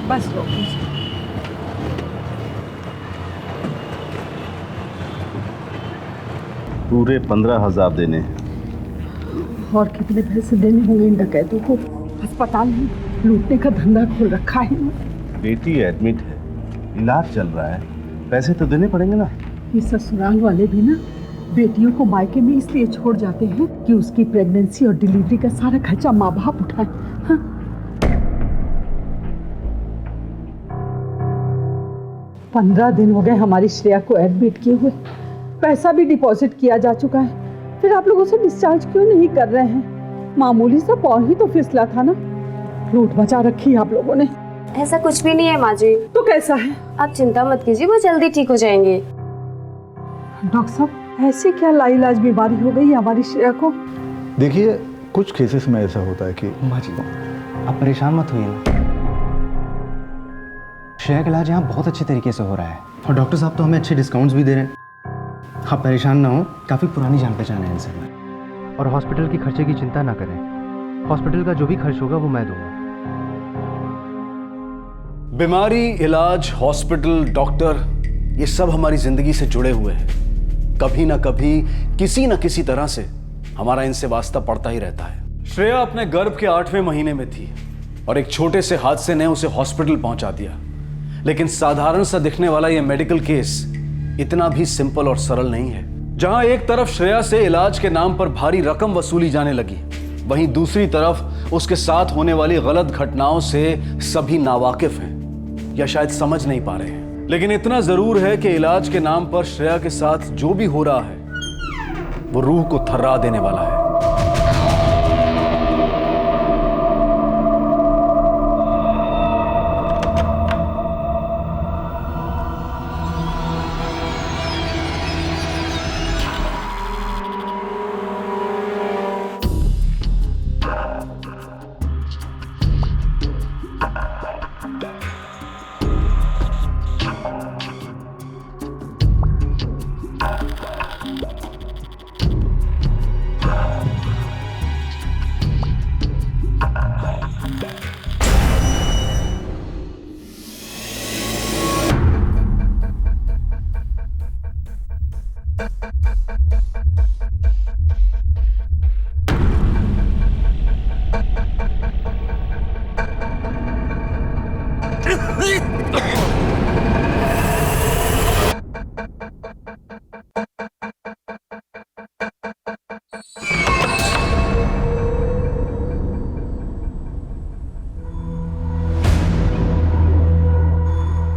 बस लो। पूरे 15,000 देने हैं। और कितने पैसे देने होंगे इन डकैतों को? अस्पताल में लूटने का धंधा खोल रखा है। बेटी एडमिट है, इलाज चल रहा है, पैसे तो देने पड़ेंगे ना। ये ससुराल वाले भी ना बेटियों को मायके में इसलिए छोड़ जाते हैं कि उसकी प्रेगनेंसी और डिलीवरी का सारा खर्चा माँ बाप उठाए। हाँ? 15 दिन हो गए हमारी श्रेया को एडमिट किए हुए, पैसा भी डिपॉजिट किया जा चुका है, फिर आप लोगों से डिस्चार्ज क्यों नहीं कर रहे हैं? मामूली सा पाँव ही तो फिसला था ना, लूट मचा रखी आप लोगों ने। ऐसा कुछ भी नहीं है माँ जी। तो कैसा है? आप चिंता मत कीजिए, वो जल्दी ठीक हो जाएंगे। डॉक्टर साहब ऐसी क्या लाइलाज बीमारी हो गई हमारी श्रेया को? देखिए कुछ केसेस में ऐसा होता है कि माँ जी आप परेशान मत होइए ना, श्रेया का इलाज यहाँ बहुत अच्छे तरीके से हो रहा है और डॉक्टर साहब तो हमें अच्छे डिस्काउंट्स भी दे रहे हैं। आप परेशान ना हो, काफ़ी पुरानी जान पहचान है इनसे। और हॉस्पिटल के खर्चे की चिंता ना करें, हॉस्पिटल का जो भी खर्च होगा वो मैं दूंगा। बीमारी, इलाज, हॉस्पिटल, डॉक्टर, ये सब हमारी जिंदगी से जुड़े हुए हैं। कभी ना कभी किसी न किसी तरह से हमारा इनसे वास्ता पड़ता ही रहता है। श्रेया अपने गर्भ के 8वें महीने में थी और एक छोटे से हादसे ने उसे हॉस्पिटल पहुंचा दिया। लेकिन साधारण सा दिखने वाला यह मेडिकल केस इतना भी सिंपल और सरल नहीं है। जहां एक तरफ श्रेया से इलाज के नाम पर भारी रकम वसूली जाने लगी, वहीं दूसरी तरफ उसके साथ होने वाली गलत घटनाओं से सभी नावाकिफ हैं या शायद समझ नहीं पा रहे हैं। लेकिन इतना जरूर है कि इलाज के नाम पर श्रेया के साथ जो भी हो रहा है वो रूह को थर्रा देने वाला है।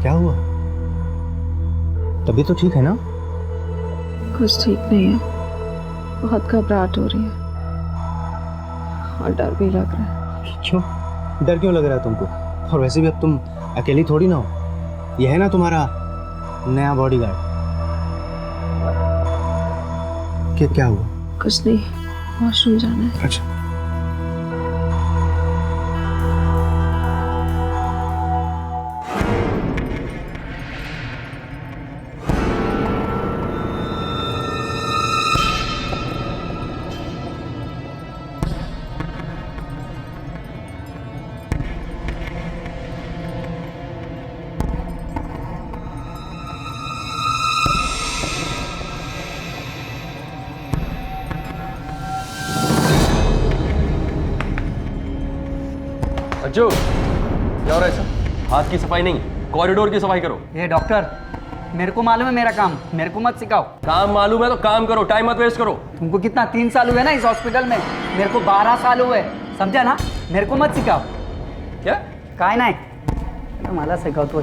क्या हुआ? तबीयत तो ठीक है ना? कुछ ठीक नहीं है, बहुत घबराहट हो रही है और डर भी लग रहा है। क्यों? डर क्यों लग रहा है तुमको? और वैसे भी अब तुम अकेली थोड़ी ना हो, यह है ना तुम्हारा नया बॉडीगार्ड। क्या हुआ? कुछ नहीं, वॉशरूम जाना है। अच्छा बच्चों क्या हो रहा है सर? हाथ की सफाई नहीं, कॉरिडोर की सफाई करो। ये डॉक्टर, मेरे को मालूम है मेरा काम, मेरे को मत सिखाओ। काम मालूम है तो काम करो, टाइम मत वेस्ट करो। तुमको कितना 3 साल हुए ना इस हॉस्पिटल में, मेरे को 12 साल हुए, समझा ना? मेरे को मत सिखाओ। क्या? काय नाही, मला शिकवतो।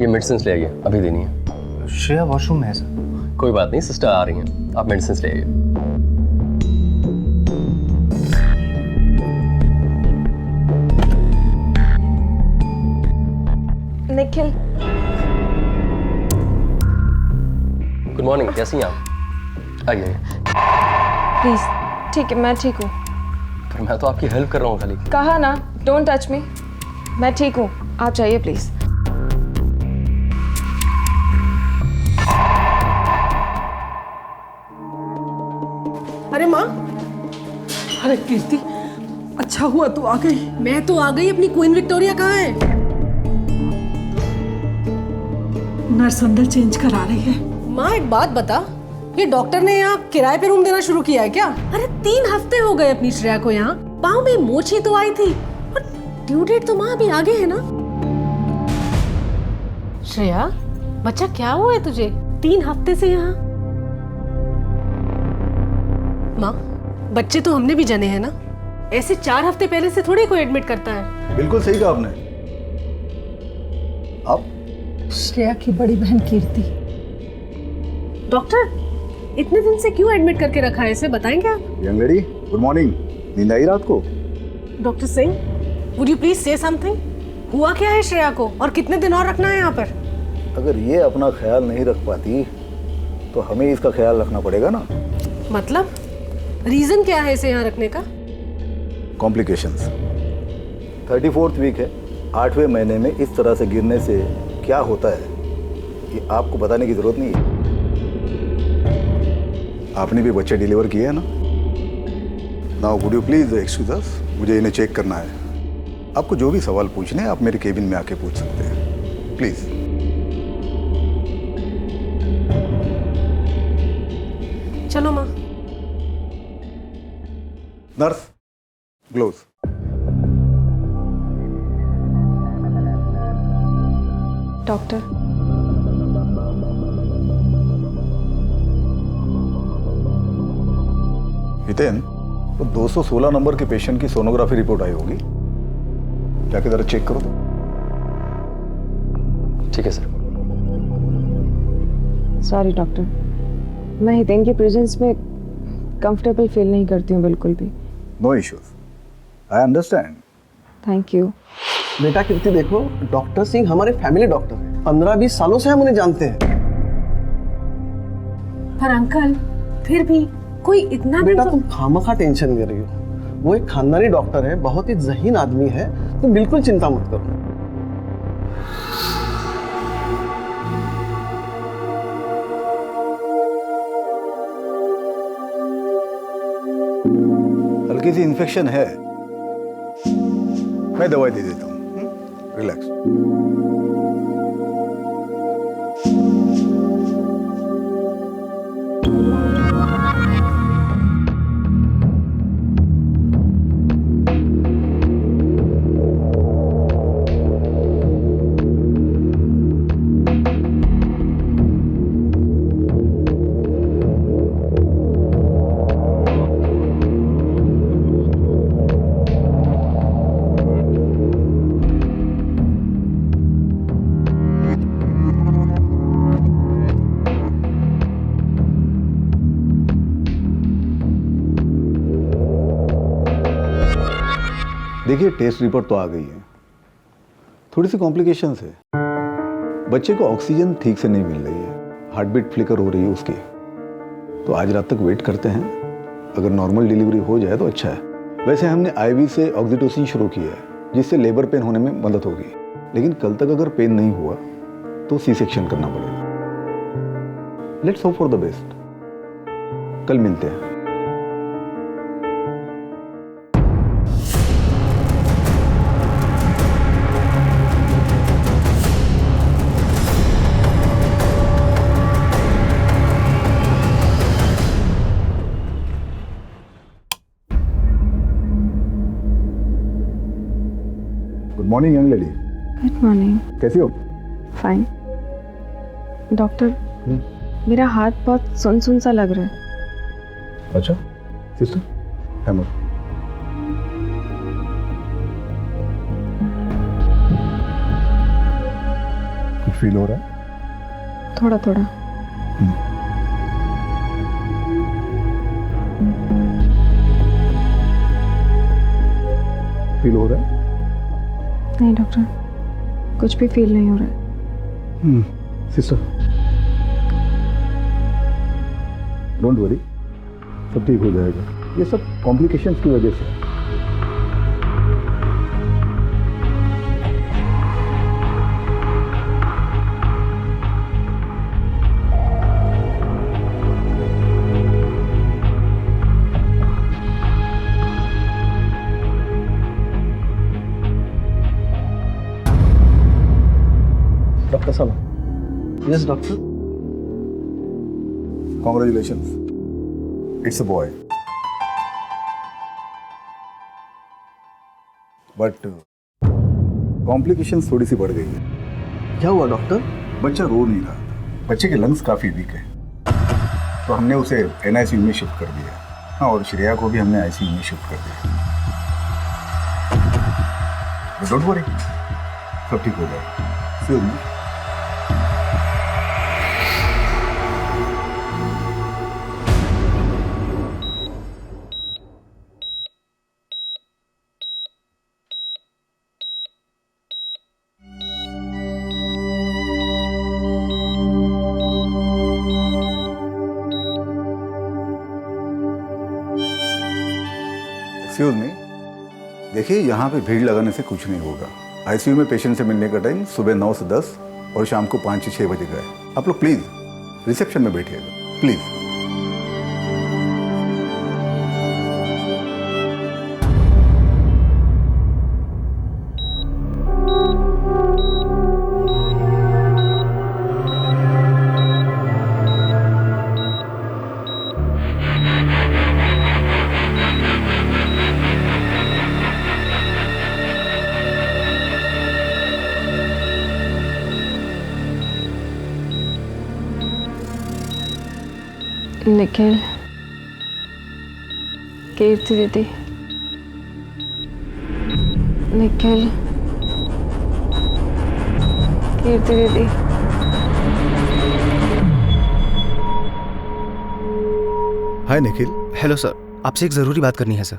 ये मेडिसिन ले आइए, अभी देनी है। श्रेया वॉशरूम में है सर। कोई बात नहीं, सिस्टर आ रही हैं, आप मेडिसिन ले आइए। निखिल, गुड मॉर्निंग, कैसी हैं आप? आइए। प्लीज। ठीक है, मैं ठीक हूँ। पर मैं तो आपकी हेल्प कर रहा हूँ खाली। कहा ना, डोंट टच मी। मैं ठीक हूँ, आप जाइए प्लीज। अरे माँ, अरे कीर्ति, अच्छा हुआ तू आ गई। मैं तो आ गई, अपनी क्वीन विक्टोरिया कहाँ है? नर्स अंदर चेंज करा रही है। माँ एक बात बता, ये डॉक्टर ने यहाँ किराए पे रूम देना शुरू किया है क्या? अरे 3 हफ्ते हो गए अपनी श्रेया को यहाँ, पाँव में मोच ही तो आई थी और ड्यू डेट तो माँ अभी आगे है ना। श्रेया, बच्चा क्या हुआ है तुझे? 3 हफ्ते से यहाँ। माँ, बच्चे तो हमने भी जने हैं ना, ऐसे 4 हफ्ते पहले से थोड़ी कोई एडमिट करता है। बिल्कुल सही कहा आपने। आप श्रेया की बड़ी बहन कीर्ति। डॉक्टर, इतने दिन से क्यों एडमिट करके रखा है इसे, बताएंगे आप? Young lady, good morning. नींद आई रात को? Doctor Singh, would you please से समथिंग? हुआ क्या है श्रेया को और कितने दिन और रखना है यहाँ पर? अगर ये अपना ख्याल नहीं रख पाती तो हमें इसका ख्याल रखना पड़ेगा ना। मतलब रीजन क्या है इसे यहाँ रखने का? कॉम्प्लिकेशंस। 34th वीक है। 8वें महीने में इस तरह से गिरने से क्या होता है ये आपको बताने की जरूरत नहीं है। आपने भी बच्चे डिलीवर किए हैं ना। Now would you please excuse अस, मुझे इन्हें चेक करना है। आपको जो भी सवाल पूछने हैं आप मेरे केबिन में आके पूछ सकते हैं, प्लीज। चलो माँ। Nurse, gloves. डॉक्टर, हितेन, वो 216 नंबर के पेशेंट की सोनोग्राफी रिपोर्ट आई होगी, जाके जरा चेक करो। ठीक है सर। सॉरी डॉक्टर, मैं हितेन के प्रेजेंस में कंफर्टेबल फील नहीं करती हूँ बिल्कुल भी। No issues, I understand. Thank you. बेटा कीर्ति देखो, डॉक्टर सिंह हमारे फैमिली डॉक्टर हैं। 15-20 सालों से हम उन्हें जानते हैं। पर अंकल, फिर भी कोई इतना बेटा तुम खामखा टेंशन ले रही हो। वो एक खानदानी डॉक्टर है, बहुत ही ज़हीन आदमी है, तुम बिल्कुल चिंता मत करो। हल्की सी इन्फेक्शन है, मैं दवाई दे देता हूँ। रिलैक्स। देखिए, टेस्ट रिपोर्ट तो आ गई है। थोड़ी सी कॉम्प्लिकेशंस है। बच्चे को ऑक्सीजन ठीक से नहीं मिल रही है, हार्ट बीट फ्लिकर हो रही है उसकी। तो आज रात तक वेट करते हैं, अगर नॉर्मल डिलीवरी हो जाए तो अच्छा है। वैसे हमने आईवी से ऑक्सीटोसिन शुरू किया है, जिससे लेबर पेन होने में मदद होगी। लेकिन कल तक अगर पेन नहीं हुआ तो सी सेक्शन करना पड़ेगा। Let's hope for the best. कल मिलते हैं। Morning young lady, good morning. कैसी हो? फाइन। डॉक्टर, मेरा हाथ बहुत सुन सुन सा लग रहा है। अच्छा सिस्टर, हैमर। कुछ फील हो रहा है? थोड़ा थोड़ा। फील हो रहा है? नहीं डॉक्टर, कुछ भी फील नहीं हो रहा है। सिस्टर, डोंट वरी, सब ठीक हो जाएगा। ये सब कॉम्प्लिकेशंस की वजह से है। डॉक्टर साहब। Yes doctor. Congratulations, it's a boy. But complications थोड़ी सी बढ़ गई है। क्या हुआ डॉक्टर? बच्चा रो नहीं रहा था, बच्चे के लंग्स काफी वीक है, तो हमने उसे NICU में शिफ्ट कर दिया। हाँ, और श्रेया को भी हमने ICU में शिफ्ट कर दिया। डोंट वरी, सब ठीक हो जाएगा। See you. एक्सक्यूज मी, देखिए यहाँ पे भीड़ लगाने से कुछ नहीं होगा। ICU में पेशेंट से मिलने का टाइम सुबह 9 से 10 और शाम को 5 से 6 बजे का है। आप लोग प्लीज रिसेप्शन में बैठिएगा, प्लीज। निखिल, कीर्ति दीदी, निखिल, कीर्ति दीदी। हाय निखिल। हेलो सर, आपसे एक ज़रूरी बात करनी है सर।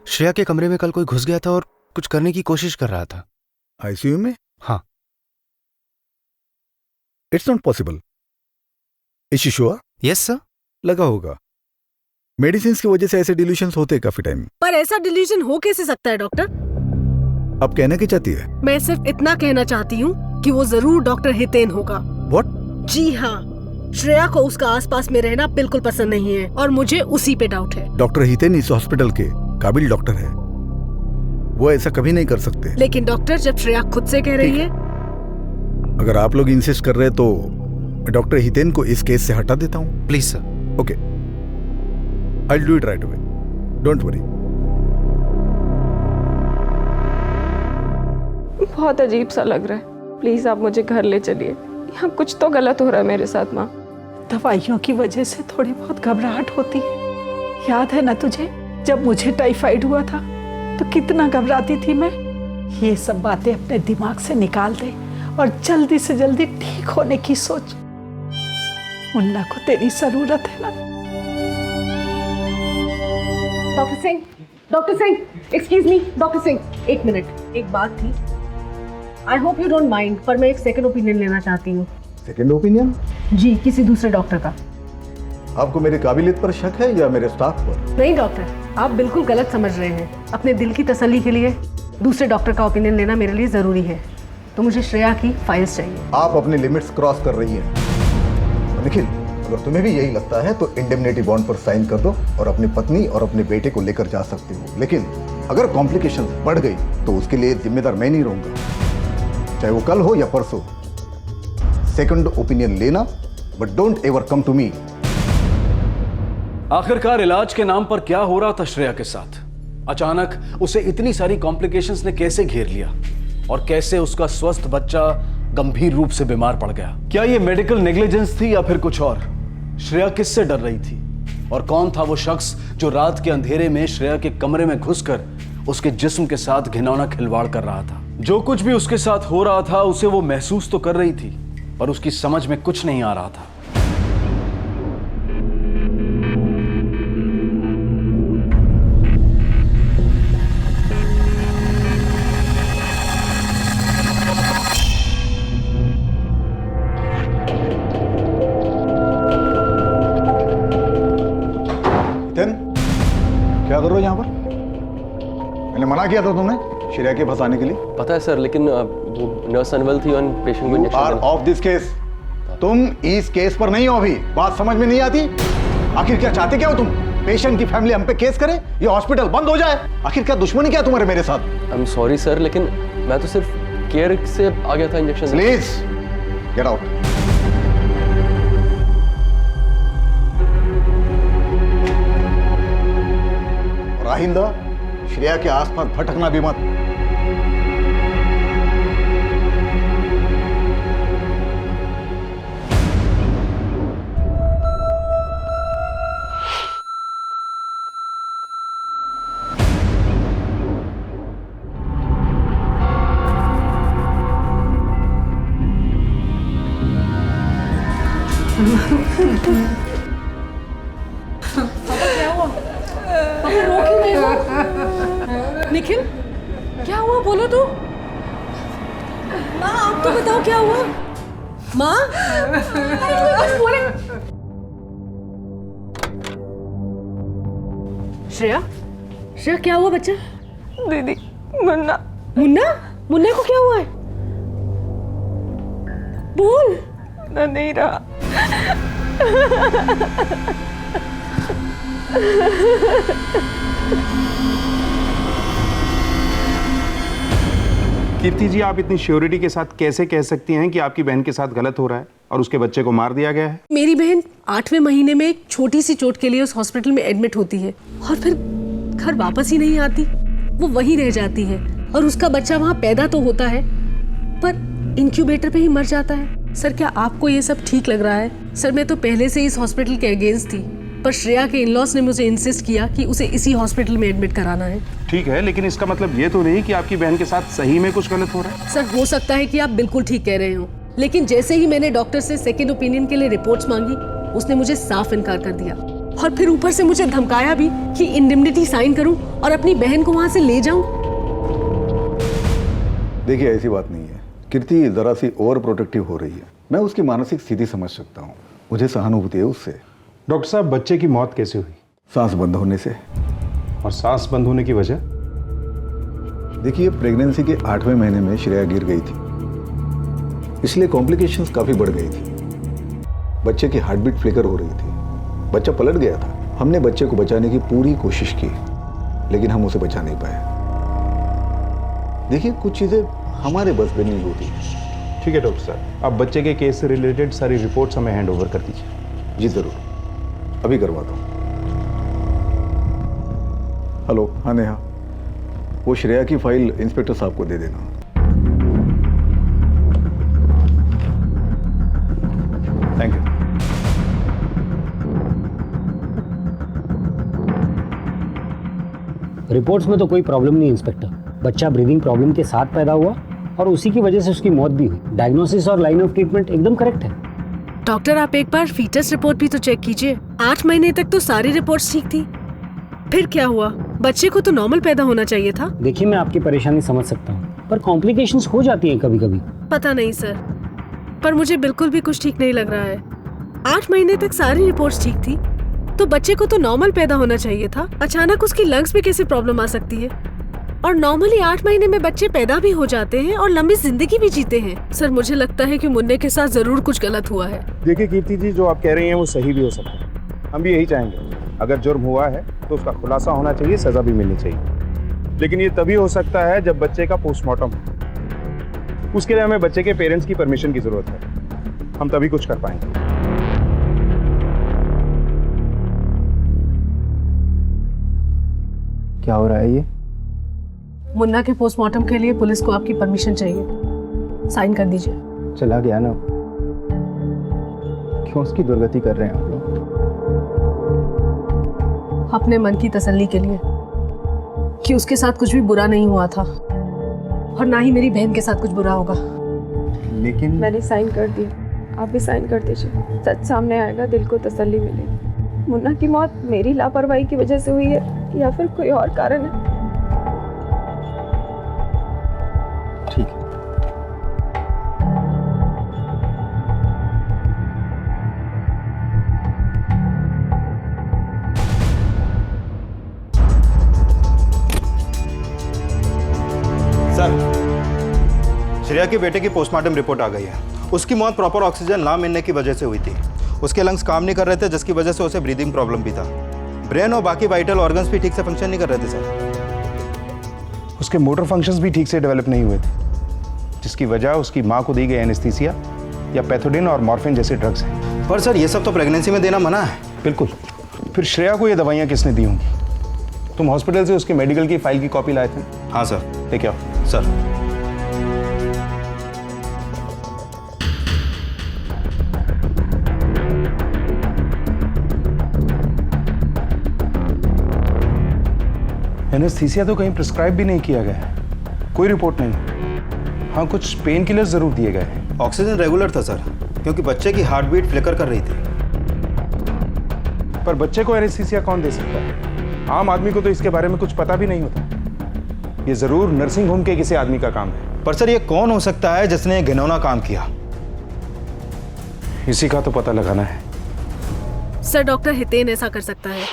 श्रेया के कमरे में कल कोई घुस गया था और कुछ करने की कोशिश कर रहा था। ICU में? हाँ। It's not possible. Is sure? Yes sir. लगा होगा, मेडिसिन की वजह से ऐसे डिल्यूशंस होते हैं काफी टाइम। पर ऐसा डिल्यूजन हो कैसे सकता है डॉक्टर? अब कहना क्या चाहती है? मैं सिर्फ इतना कहना चाहती हूँ कि वो जरूर डॉक्टर हितेन होगा। What? जी हाँ, श्रेया को उसका आसपास में रहना बिल्कुल पसंद नहीं है और मुझे उसी पे डाउट है। डॉक्टर हितेन इस हॉस्पिटल के काबिल डॉक्टर है, वो ऐसा कभी नहीं कर सकते। लेकिन डॉक्टर, जब श्रेया खुद से कह रही है। अगर आप लोग इंसिस्ट कर रहे हैं तो मैं डॉक्टर हितेन को इस केस से हटा देता हूँ। Please sir. Okay, I will do it right away, don't worry. बहुत अजीब सा लग रहा है, प्लीज आप मुझे घर ले चलिए। यहाँ कुछ तो गलत हो रहा है मेरे साथ माँ। दवाइयों की वजह से थोड़ी बहुत घबराहट होती है। याद है ना तुझे, जब मुझे टाइफाइड हुआ था तो कितना घबराती थी मैं। ये सब बातें अपने दिमाग से निकाल दे और जल्दी से जल्दी ठीक होने की सोच। मुन्ना को तेरी जरूरत है ना। Doctor Singh, excuse me, doctor Singh, एक मिनट। एक बात थी, I hope you don't mind, पर मैं एक सेकंड ओपिनियन लेना चाहती हूँ। Second opinion? जी, किसी दूसरे डॉक्टर का। आपको मेरी काबिलियत पर शक है या मेरे स्टाफ पर? नहीं डॉक्टर, आप बिल्कुल गलत समझ रहे हैं। अपने दिल की तसल्ली के लिए दूसरे डॉक्टर का ओपिनियन लेना मेरे लिए जरूरी है। तो मुझे श्रेया की फाइल्स चाहिए। आप अपनी लिमिट्स क्रॉस कर रही हैं। निखिल, अगर तुम्हें भी यही लगता है तो इंडेमनिटी बॉन्ड पर साइन कर दो और अपनी पत्नी और अपने बेटे को लेकर जा सकते हो। लेकिन अगर कॉम्प्लिकेशंस बढ़ गई तो उसके लिए जिम्मेदार मैं नहीं रहूंगा, चाहे वो कल हो या परसों। सेकंड ओपिनियन लेना, but don't ever come to me. आखिरकार इलाज के नाम पर क्या हो रहा था श्रेया के साथ? अचानक उसे इतनी सारी कॉम्प्लिकेशंस ने कैसे घेर लिया? और कैसे उसका स्वस्थ बच्चा गंभीर रूप से बीमार पड़ गया। क्या यह मेडिकल नेग्लिजेंस थी या फिर कुछ और? श्रेया किससे डर रही थी और कौन था वो शख्स जो रात के अंधेरे में श्रेया के कमरे में घुसकर उसके जिस्म के साथ घिनौना खिलवाड़ कर रहा था? जो कुछ भी उसके साथ हो रहा था उसे वो महसूस तो कर रही थी, पर उसकी समझ में कुछ नहीं आ रहा था। क्या कर रहे हो यहाँ पर? मैंने मना किया था तुम्हें श्रेया के फंसाने के लिए। पता है सर, लेकिन वो नर्स अनवेल थी और पेशेंट को इंजेक्शन देना। Of this case. तुम इस केस पर नहीं हो अभी। बात समझ में नहीं आती? आखिर क्या चाहते क्या हो तुम? पेशेंट की फैमिली हम पे केस करे, ये हॉस्पिटल बंद हो जाए? आखिर क्या दुश्मनी क्या तुम्हारे मेरे साथ? आई एम सॉरी सर, लेकिन मैं तो सिर्फ केयर से आ गया था इंजेक्शन। Please get out. आइंदा श्रेया के आसपास भटकना भी मत। निखिल, क्या हुआ? बोलो तो। माँ, आप तो बताओ क्या हुआ? माँ, कुछ बोले। श्रेया, श्रेया क्या हुआ बच्चा? दीदी, मुन्ना। मुन्ना? मुन्ना को क्या हुआ है? बोल। ना नहीं रहा। कीर्ति जी, आप इतनी श्योरिटी के साथ कैसे कह सकती हैं कि आपकी बहन के साथ गलत हो रहा है और उसके बच्चे को मार दिया गया है? मेरी बहन 8वें महीने में एक छोटी सी चोट के लिए उस हॉस्पिटल में एडमिट होती है और फिर घर वापस ही नहीं आती। वो वहीं रह जाती है और उसका बच्चा वहाँ पैदा तो होता है पर इंक्यूबेटर पे ही मर जाता है। सर, क्या आपको ये सब ठीक लग रहा है? सर, मैं तो पहले से इस हॉस्पिटल के अगेंस्ट थी, पर श्रेया के इन-लॉज ने मुझे इंसिस्ट किया कि उसे इसी हॉस्पिटल में एडमिट कराना है। ठीक है, लेकिन इसका मतलब ये तो नहीं कि आपकी बहन के साथ सही में कुछ गलत हो रहा है। सर, हो सकता है कि आप बिल्कुल ठीक कह रहे हो, लेकिन जैसे ही मैंने डॉक्टर से सेकेंड ओपिनियन के लिए रिपोर्ट्स मांगी, उसने मुझे साफ इनकार कर दिया और फिर ऊपर से मुझे धमकाया भी कि इंडेमनिटी साइन करूं और अपनी बहन को वहां से ले जाऊं। देखिए, ऐसी बात नहीं है। कीर्ति जरा सी ओवर प्रोटेक्टिव हो रही है। मैं उसकी मानसिक स्थिति समझ सकता हूँ, मुझे सहानुभूति है उससे। डॉक्टर साहब, बच्चे की मौत कैसे हुई? सांस बंद होने से। और सांस बंद होने की वजह? देखिए, प्रेगनेंसी के 8वें महीने में श्रेया गिर गई थी, इसलिए कॉम्प्लिकेशंस काफी बढ़ गई थी। बच्चे की हार्ट बीट फ्लिकर हो रही थी, बच्चा पलट गया था। हमने बच्चे को बचाने की पूरी कोशिश की, लेकिन हम उसे बचा नहीं पाए। देखिए, कुछ चीजें हमारे बस में नहीं होती। ठीक है डॉक्टर साहब, आप बच्चे के केस से रिलेटेड सारी रिपोर्ट्स हमें हैंड ओवर कर दीजिए। जी जरूर, अभी करवाता हूँ। हेलो, हाँ नेहा, वो श्रेया की फाइल इंस्पेक्टर साहब को दे देना। Thank you. रिपोर्ट्स में तो कोई प्रॉब्लम नहीं इंस्पेक्टर। बच्चा ब्रीदिंग प्रॉब्लम के साथ पैदा हुआ और उसी की वजह से उसकी मौत भी हुई। डायग्नोसिस और लाइन ऑफ ट्रीटमेंट एकदम करेक्ट है। डॉक्टर, आप एक बार फीटस रिपोर्ट भी तो चेक कीजिए। 8 महीने तक तो सारी रिपोर्ट्स ठीक थी, फिर क्या हुआ? बच्चे को तो नॉर्मल पैदा होना चाहिए था। देखिए, मैं आपकी परेशानी समझ सकता हूँ, पर कॉम्प्लिकेशंस हो जाती हैं कभी कभी। पता नहीं सर, पर मुझे बिल्कुल भी कुछ ठीक नहीं लग रहा है। 8 महीने तक सारी रिपोर्ट्स ठीक थी, तो बच्चे को तो नॉर्मल पैदा होना चाहिए था। अचानक उसकी लंग्स में कैसे प्रॉब्लम आ सकती है? और नॉर्मली 8 महीने में बच्चे पैदा भी हो जाते हैं और लंबी जिंदगी भी जीते हैं। सर, मुझे लगता है कि मुन्ने के साथ जरूर कुछ गलत हुआ है। देखिए कीर्ति जी, जो आप कह रही हैं वो सही भी हो सकता है। हम भी यही चाहेंगे, अगर जुर्म हुआ है तो उसका खुलासा होना चाहिए, सजा भी मिलनी चाहिए। लेकिन ये तभी हो सकता है जब बच्चे का पोस्टमार्टम हो। उसके लिए हमें बच्चे के पेरेंट्स की परमिशन की जरूरत है। हम तभी कुछ कर पाएंगे। क्या हो रहा है ये? मुन्ना के पोस्टमार्टम के लिए पुलिस को आपकी परमिशन चाहिए, साइन कर दीजिए। चला गया ना, क्यों उसकी दुर्गति कर रहे हैं आप लोग? अपने मन की तसल्ली के लिए कि उसके साथ कुछ भी बुरा नहीं हुआ था और ना ही मेरी बहन के साथ कुछ बुरा होगा। लेकिन मैंने साइन कर दिया, आप भी साइन कर दीजिए। सच सामने आएगा, दिल को तसल्ली मिलेगी। मुन्ना की मौत मेरी लापरवाही की वजह से हुई है या फिर कोई और कारण है? ठीक है। सर, श्रेया के बेटे की पोस्टमार्टम रिपोर्ट आ गई है। उसकी मौत प्रॉपर ऑक्सीजन ना मिलने की वजह से हुई थी। उसके लंग्स काम नहीं कर रहे थे, जिसकी वजह से उसे ब्रीदिंग प्रॉब्लम भी था। ब्रेन और बाकी वाइटल ऑर्गन्स भी ठीक से फंक्शन नहीं कर रहे थे सर। उसके मोटर फंक्शंस भी ठीक से डेवलप नहीं हुए थे, जिसकी वजह उसकी माँ को दी गई एनेस्थीसिया या पैथोडिन और मॉर्फिन जैसे ड्रग्स हैं। पर सर ये सब तो प्रेगनेंसी में देना मना है। बिल्कुल। फिर श्रेया को ये दवाइयाँ किसने दी होंगी? तुम हॉस्पिटल से उसके मेडिकल की फाइल की कॉपी लाए थे? हाँ सर। लेके आओ। सर एनेस्थीसिया तो कहीं प्रिस्क्राइब भी नहीं किया गया है, कोई रिपोर्ट नहीं। हाँ, कुछ पेन किलर्स जरूर दिए गए हैं। ऑक्सीजन रेगुलर था सर, क्योंकि बच्चे की हार्ट बीट फ्लिकर कर रही थी। पर बच्चे को एनेस्थीसिया कौन दे सकता है? आम आदमी को तो इसके बारे में कुछ पता भी नहीं होता। ये जरूर नर्सिंग होम के किसी आदमी का काम है। पर सर ये कौन हो सकता है जिसने घिनौना काम किया? इसी का तो पता लगाना है। सर, डॉक्टर हितेन ऐसा कर सकता है।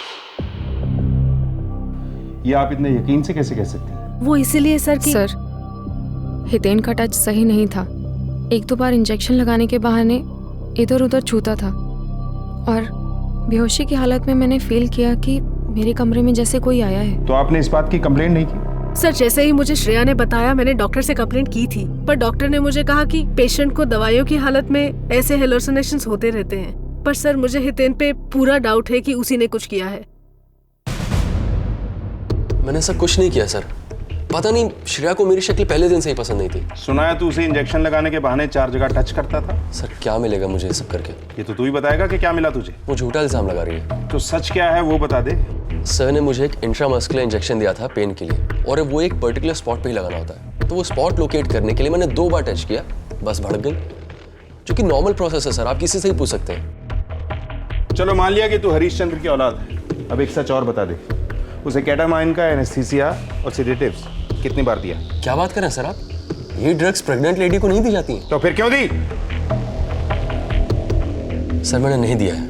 ये आप इतने यकीन से कैसे कह सकते हैं? वो इसीलिए सर कि सर, हितेन का टच सही नहीं था। एक दो बार इंजेक्शन लगाने के बहाने इधर उधर छूता था और बेहोशी की हालत में मैंने फील किया कि मेरे कमरे में जैसे कोई आया है। तो आपने इस बात की कंप्लेंट नहीं की? सर, जैसे ही मुझे श्रेया ने बताया, मैंने डॉक्टर से कंप्लेंट की थी, पर डॉक्टर ने मुझे कहा कि पेशेंट को दवाइयों की हालत में ऐसे हेलुसिनेशंस होते रहते हैं। पर सर, मुझे हितेन पे पूरा डाउट है कि उसी ने कुछ किया है। मैंने ऐसा कुछ नहीं किया सर। पता नहीं, श्रेया को मेरी शक्ल पहले दिन से ही पसंद नहीं थी। सुना है तू उसे इंजेक्शन लगाने के बहाने 4 जगह टच करता था। सर, क्या मिलेगा मुझे ये सब करके? ये तो तू ही बताएगा कि क्या मिला तुझे। वो झूठा इल्जाम लगा रही है। तो सच क्या है वो बता दे। सर ने मुझे एक इंट्रामस्कुलर इंजेक्शन दिया था पेन के लिए, और वो एक पर्टिकुलर स्पॉट पे ही लगाना होता है। तो वो स्पॉट लोकेट करने के लिए मैंने 2 बार टच किया, बस भड़क गई। जो कि नॉर्मल प्रोसेस है सर, आप किसी से ही पूछ सकते हैं। चलो मान लिया कि तू हरीशचंद्र की औलाद है। अब एक सच और बता दे, उसे केटामाइन का एनेस्थीसिया और सेडेटिव्स कितनी बार दिया? क्या बात कर रहे हैं सर आप? ये ड्रग्स प्रेग्नेंट लेडी को नहीं दी जाती हैं। तो फिर क्यों दी? सर, मैंने नहीं दिया है।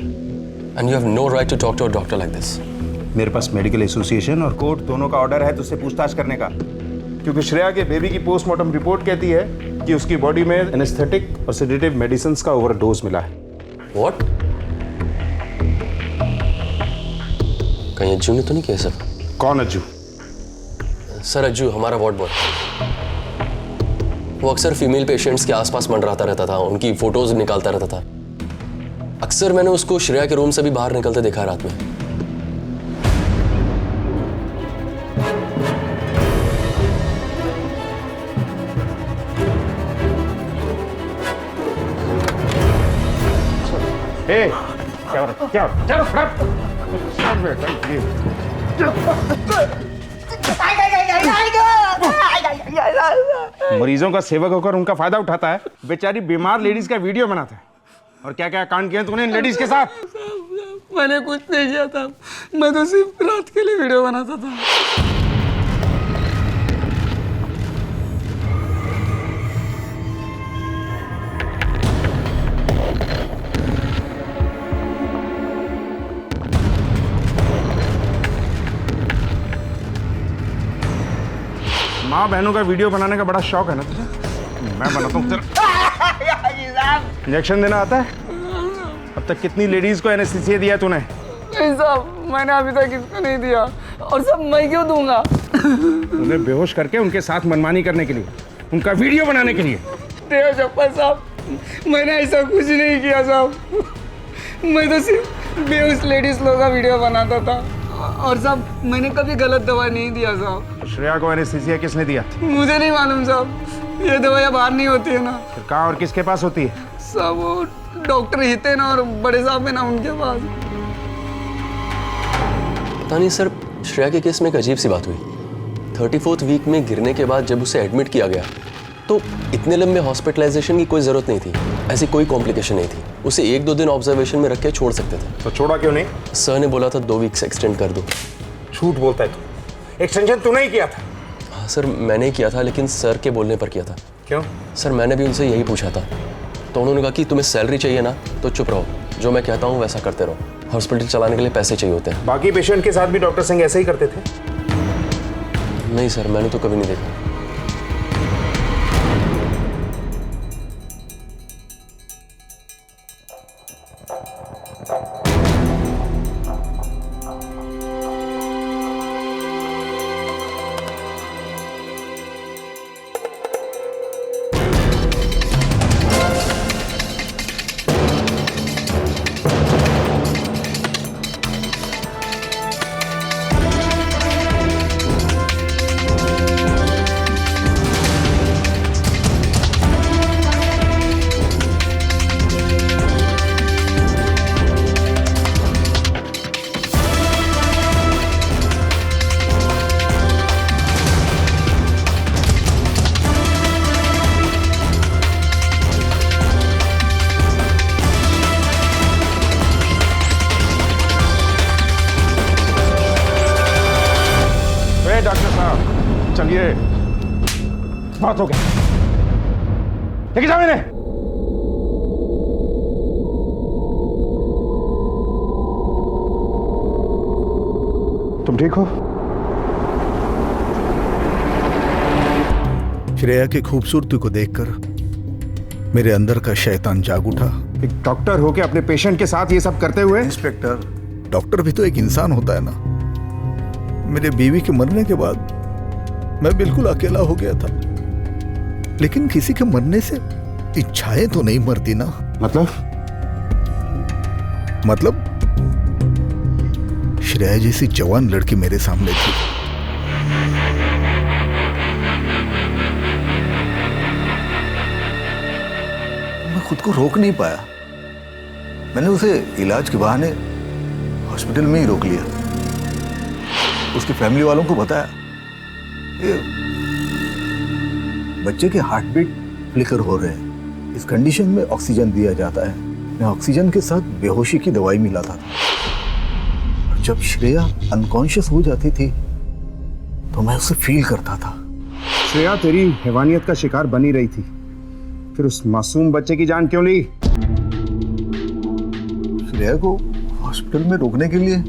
And you have no right to talk to a doctor like this. मेरे पास मेडिकल एसोसिएशन और कोर्ट दोनों का ऑर्डर है तुझसे पूछताछ करने का, क्योंकि श्रेया के बेबी की पोस्टमार्टम रिपोर्ट कहती है कि उसकी बॉडी में एनेस्थेटिक और सेडेटिव मेडिसिन का ओवरडोज मिला है। व्हाट? कहीं अज्जू ने तो नहीं किया सर? कौन अज्जू? सर, अज्जू हमारा वार्ड बॉय। वो अक्सर फीमेल पेशेंट्स के आसपास मंडराता रहता था, उनकी फोटोज निकालता रहता था। अक्सर मैंने उसको श्रेया के रूम से भी बाहर निकलते देखा रात में। मरीजों का सेवक होकर उनका फायदा उठाता है, बेचारी बीमार लेडीज का वीडियो बनाता है। और क्या क्या कांड किए तूने इन लेडीज के साथ? मैंने कुछ नहीं किया था, मैं तो सिर्फ रात के लिए वीडियो बनाता था। माँ बहनों का वीडियो बनाने का बड़ा शौक है ना तुझे? मैं बनाता हूँ तेरा। इंजेक्शन देना आता है? अब तक कितनी लेडीज को एनेस्थीसिया दिया तूने? नहीं साहब, मैंने अभी तक किसको नहीं दिया, और सब मैं क्यों दूंगा? उन्हें बेहोश करके उनके साथ मनमानी करने के लिए, उनका वीडियो बनाने के लिए। देव चप्पल साहब, मैंने ऐसा कुछ नहीं किया साहब। मैं तो सिर्फ बेहोश लेडीज लोगों का वीडियो बनाता था और साहब मैंने कभी गलत दवा नहीं दिया साहब। श्रेया को एनेस्थीसिया किसने दिया? मुझे नहीं मालूम साहब, ये दवाइयाँ बाहर नहीं होती है ना। फिर कहाँ और किसके पास होती है? साहब वो डॉक्टर हितेन और बड़े साहब है ना, उनके पास। पता नहीं सर, श्रेया के केस में एक अजीब सी बात हुई। 34th वीक में गिरने के बाद जब उसे एडमिट किया गया तो इतने लंबे हॉस्पिटलाइजेशन की कोई ज़रूरत नहीं थी, ऐसी कोई कॉम्प्लिकेशन नहीं थी। उसे 1-2 दिन ऑब्जर्वेशन में रख के छोड़ सकते थे। तो छोड़ा क्यों नहीं? सर ने बोला था 2 वीक्स एक्सटेंड कर दो। झूठ बोलता है तू। एक्सटेंशन तूने ही किया था? हाँ सर, मैंने ही किया था, लेकिन सर के बोलने पर किया था। क्यों? सर मैंने भी उनसे यही पूछा था, तो उन्होंने कहा कि तुम्हें सैलरी चाहिए ना तो चुप रहो, जो मैं कहता हूँ वैसा करते रहो, हॉस्पिटल चलाने के लिए पैसे चाहिए होते हैं। बाकी पेशेंट के साथ भी डॉक्टर सिंह ऐसे ही करते थे? नहीं सर, मैंने तो कभी नहीं देखा। डॉक्टर साहब चलिए, बहुत हो गया, लेके जाओ इन्हें। तुम ठीक हो? श्रेया की खूबसूरती को देखकर मेरे अंदर का शैतान जाग उठा। एक डॉक्टर होके अपने पेशेंट के साथ ये सब करते हुए? इंस्पेक्टर, डॉक्टर भी तो एक इंसान होता है ना। मेरे बीवी के मरने के बाद मैं बिल्कुल अकेला हो गया था, लेकिन किसी के मरने से इच्छाएं तो नहीं मरती ना। मतलब श्रेया जैसी जवान लड़की मेरे सामने थी। मैं खुद को रोक नहीं पाया। मैंने उसे इलाज के बहाने हॉस्पिटल में ही रोक लिया। उसकी फैमिली वालों को बताया, बच्चे के हार्ट बीट फ्लिकर हो रहे हैं, इस कंडीशन में ऑक्सीजन दिया जाता है। मैं ऑक्सीजन के साथ बेहोशी की दवाई मिलाता था। और जब श्रेया अनकॉन्शियस हो जाती थी तो मैं उसे फील करता था। श्रेया तेरी हैवानियत का शिकार बनी रही थी, फिर उस मासूम बच्चे की जान क्यों ली? श्रेया को हॉस्पिटल में रोकने के लिए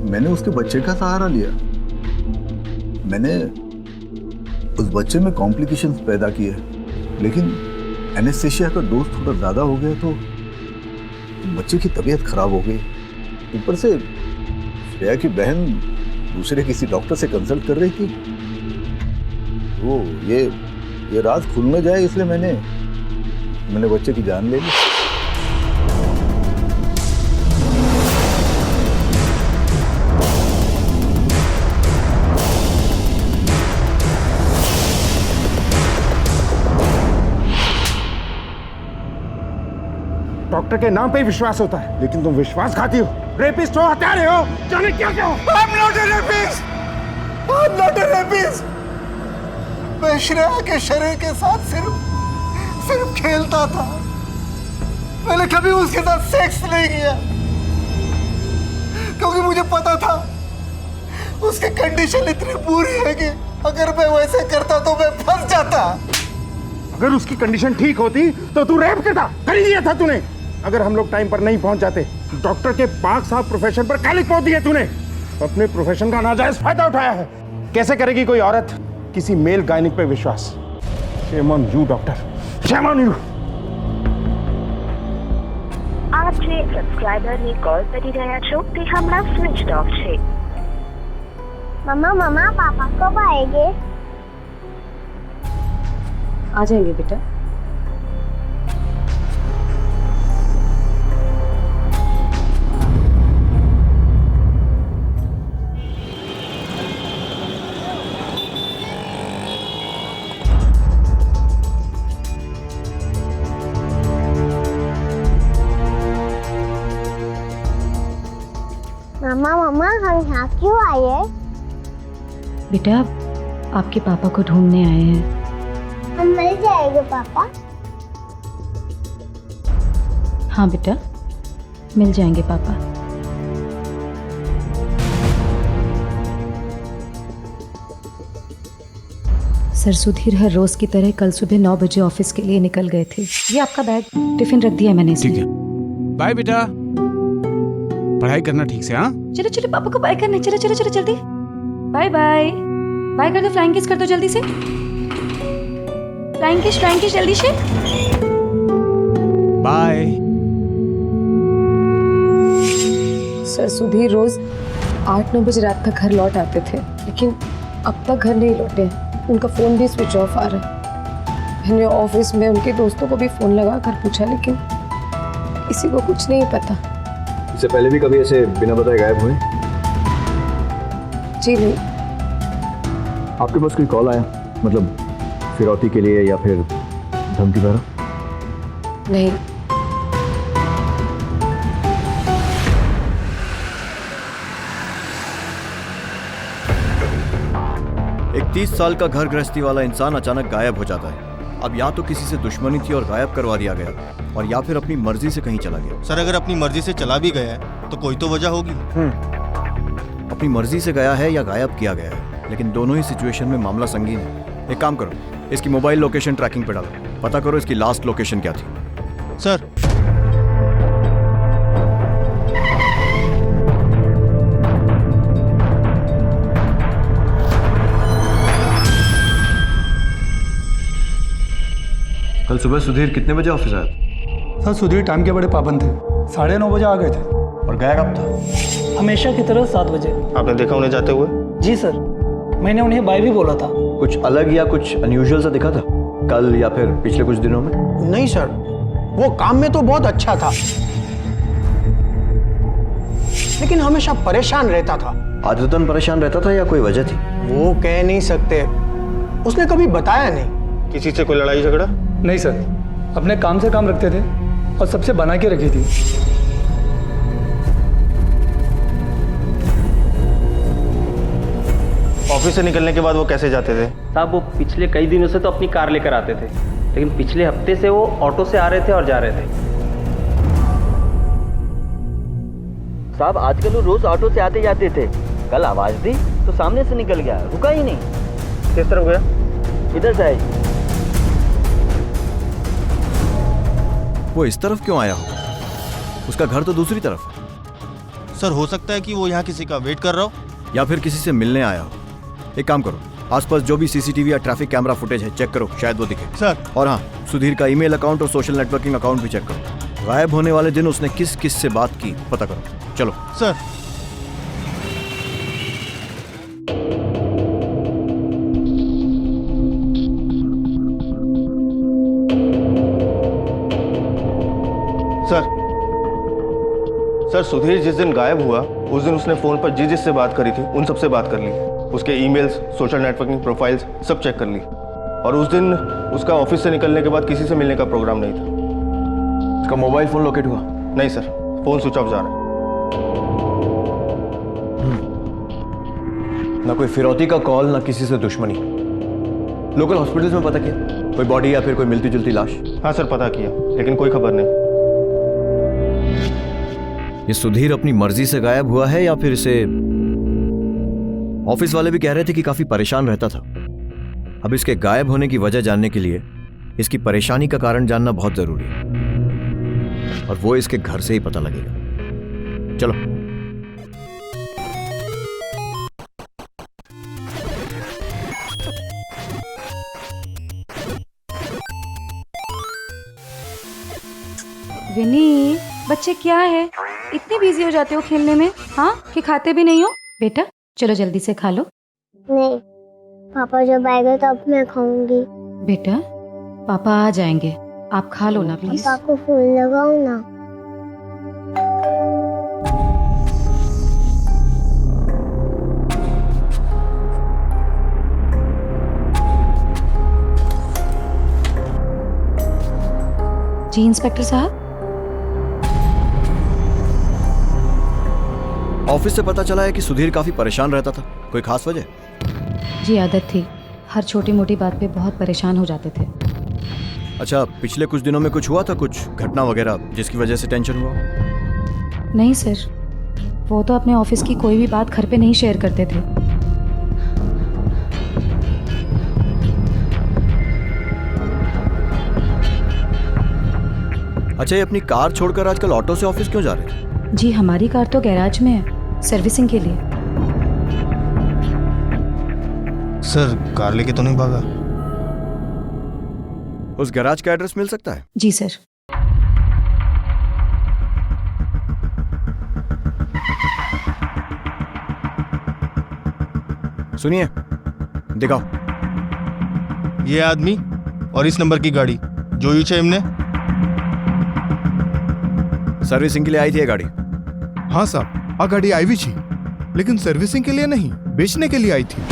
मैंने उसके बच्चे का सहारा लिया। मैंने उस बच्चे में कॉम्प्लिकेशंस पैदा किए, लेकिन एनेस्थीसिया का डोज थोड़ा ज़्यादा हो गया तो बच्चे की तबीयत खराब हो गई। ऊपर से श्रेया की बहन दूसरे किसी डॉक्टर से कंसल्ट कर रही थी। वो ये राज खुल न जाए इसलिए मैंने बच्चे की जान ले ली। डॉक्टर के नाम पे ही विश्वास होता है, लेकिन तुम विश्वासघाती हो, रेपिस्ट हो, हत्यारे हो, जाने क्या क्या हो। I'm not a rapist! I'm not a rapist! मैं श्रेया के शरीर के साथ सिर्फ खेलता था। मैंने कभी उसके साथ सेक्स नहीं किया, क्योंकि मुझे पता था उसकी कंडीशन इतनी बुरी है कि अगर मैं वैसे करता तो मैं फंस जाता। अगर उसकी कंडीशन ठीक होती तो तू रेप करता, कर ही दिया था तूने। अगर हम लोग टाइम पर नहीं पहुंच जाते, डॉक्टर के पाक साहब प्रोफेशन पर कालिक पोत दिए तूने। अपने प्रोफेशन का नाजायज फायदा उठाया है। कैसे करेगी कोई औरत किसी मेल गायनिक पे विश्वास? Shame on you, doctor, shame on you. આપ જે સબસ્ક્રાઇબરને કોલ કરી રહ્યા છો તે હમણાં સ્વિચ ઓફ છે. मम्मा पापा कब आएंगे? आ जाएंगे बेटा। तुम यहाँ क्यों आई है? बेटा आपके पापा को ढूंढने आए हैं। हम मिल जाएंगे पापा। हाँ बेटा मिल जाएंगे पापा। सर सुधीर हर रोज की तरह कल सुबह 9 बजे ऑफिस के लिए निकल गए थे। ये आपका बैग, टिफिन रख दिया है मैंने इसमें। ठीक है, बाय बेटा, पढ़ाई करना ठीक से। हाँ चलो चलो पापा को बाय करने, चलो चलो चलो जल्दी। बाय बाय बाय कर दो, फ्लाइंग किस कर दो जल्दी से। फ्लाइंग किस जल्दी से। बाय। सर सुधीर रोज 8-9 बजे रात तक घर लौट आते थे, लेकिन अब तक घर नहीं लौटे। उनका फ़ोन भी स्विच ऑफ आ रहा है। मैंने ऑफिस में उनके दोस्तों को भी फ़ोन लगा कर पूछा, लेकिन किसी को कुछ नहीं पता। इससे पहले भी कभी ऐसे बिना बताए गायब हुए? जी नहीं। आपके पास कोई कॉल आया, मतलब फिरौती के लिए या फिर धमकी भरा? नहीं। एक 30 साल का घर गृहस्थी वाला इंसान अचानक गायब हो जाता है। अब या तो किसी से दुश्मनी थी और गायब करवा दिया गया, और या फिर अपनी मर्जी से कहीं चला गया। सर अगर अपनी मर्जी से चला भी गया है तो कोई तो वजह होगी। अपनी मर्जी से गया है या गायब किया गया है, लेकिन दोनों ही सिचुएशन में मामला संगीन है। एक काम करो, इसकी मोबाइल लोकेशन ट्रैकिंग पे डालो, पता करो इसकी लास्ट लोकेशन क्या थी। सर कल सुबह सुधीर कितने बजे ऑफिस आया? सर सुधीर टाइम के बड़े पाबंद थे, 9:30 बजे आ गए थे। और गया कब था? हमेशा की तरह 7 बजे। आपने देखा उन्हें जाते हुए? जी सर, मैंने उन्हें बाय भी बोला था। कुछ अलग या कुछ अनयूजुअल सा दिखा था कल या फिर पिछले कुछ दिनों में? नहीं सर, वो काम में तो बहुत अच्छा था, लेकिन हमेशा परेशान रहता था। आदतन परेशान रहता था या कोई वजह थी? वो कह नहीं सकते, उसने कभी बताया नहीं। किसी से कोई लड़ाई झगड़ा? नहीं सर, अपने काम से काम रखते थे और सबसे बना के रखी थी। ऑफिस से निकलने के बाद वो कैसे जाते थे? साहब वो पिछले कई दिनों से तो अपनी कार लेकर आते थे, लेकिन पिछले हफ्ते से वो ऑटो से आ रहे थे और जा रहे थे। साहब आजकल वो रोज ऑटो से आते जाते थे, कल आवाज दी तो सामने से निकल गया, रुका ही नहीं। किस तरफ गया? इधर से आई। वो इस तरफ क्यों आया होगा? उसका घर तो दूसरी तरफ है। सर हो सकता है कि वो यहाँ किसी का वेट कर रहा हो, या फिर किसी से मिलने आया हो। एक काम करो, आसपास जो भी सीसीटीवी या ट्रैफिक कैमरा फुटेज है चेक करो, शायद वो दिखे। सर। और हाँ, सुधीर का ईमेल अकाउंट और सोशल नेटवर्किंग अकाउंट भी चेक करो। गायब होने वाले दिन उसने किस किस से बात की पता करो। चलो सर। सर सुधीर जिस दिन गायब हुआ उस दिन उसने फोन पर जिससे बात करी थी उन सबसे बात कर ली, उसके ईमेल्स, सोशल नेटवर्किंग प्रोफाइल्स सब चेक कर ली, और उस दिन उसका ऑफिस से निकलने के बाद किसी से मिलने का प्रोग्राम नहीं था। उसका मोबाइल फोन लोकेट हुआ? नहीं सर, फोन स्विच ऑफ जा रहा है। ना कोई फिरौती का कॉल, ना किसी से दुश्मनी। लोकल हॉस्पिटल्स में पता किया कोई बॉडी या फिर कोई मिलती जुलती लाश? हाँ सर पता किया, लेकिन कोई खबर नहीं। ये सुधीर अपनी मर्जी से गायब हुआ है या फिर इसे ऑफिस वाले भी कह रहे थे कि काफी परेशान रहता था। अब इसके गायब होने की वजह जानने के लिए इसकी परेशानी का कारण जानना बहुत जरूरी है, और वो इसके घर से ही पता लगेगा। चलो विनी, बच्चे क्या है, इतने बिजी हो जाते हो खेलने में, हाँ, कि खाते भी नहीं हो? बेटा चलो जल्दी से खा लो। नहीं, पापा जब आएगा तब मैं खाऊंगी। बेटा पापा आ जाएंगे, आप खा लो ना प्लीज। पापा को फोन लगाओ ना। जी इंस्पेक्टर साहब। ऑफिस से पता चला है कि सुधीर काफी परेशान रहता था, कोई खास वजह? जी आदत थी, हर छोटी मोटी बात पे बहुत परेशान हो जाते थे। अच्छा, पिछले कुछ दिनों में कुछ हुआ था, कुछ घटना वगैरह जिसकी वजह से टेंशन हुआ? नहीं सर, वो तो अपने ऑफिस की कोई भी बात घर पे नहीं शेयर करते थे। अच्छा, ये अपनी कार छोड़कर आजकल ऑटो से ऑफिस क्यों जा रहे थे? जी हमारी कार तो गैराज में है, सर्विसिंग के लिए। सर कार लेके तो नहीं भागा? उस गैराज का एड्रेस मिल सकता है? जी सर। सुनिए, दिखाओ। ये आदमी और इस नंबर की गाड़ी જોયું છે એમને? सर्विसिंग के लिए आई थी ये गाड़ी? हाँ साहब, आ गाड़ी आई भी थी, लेकिन सर्विसिंग के लिए नहीं, बेचने के लिए आई थी।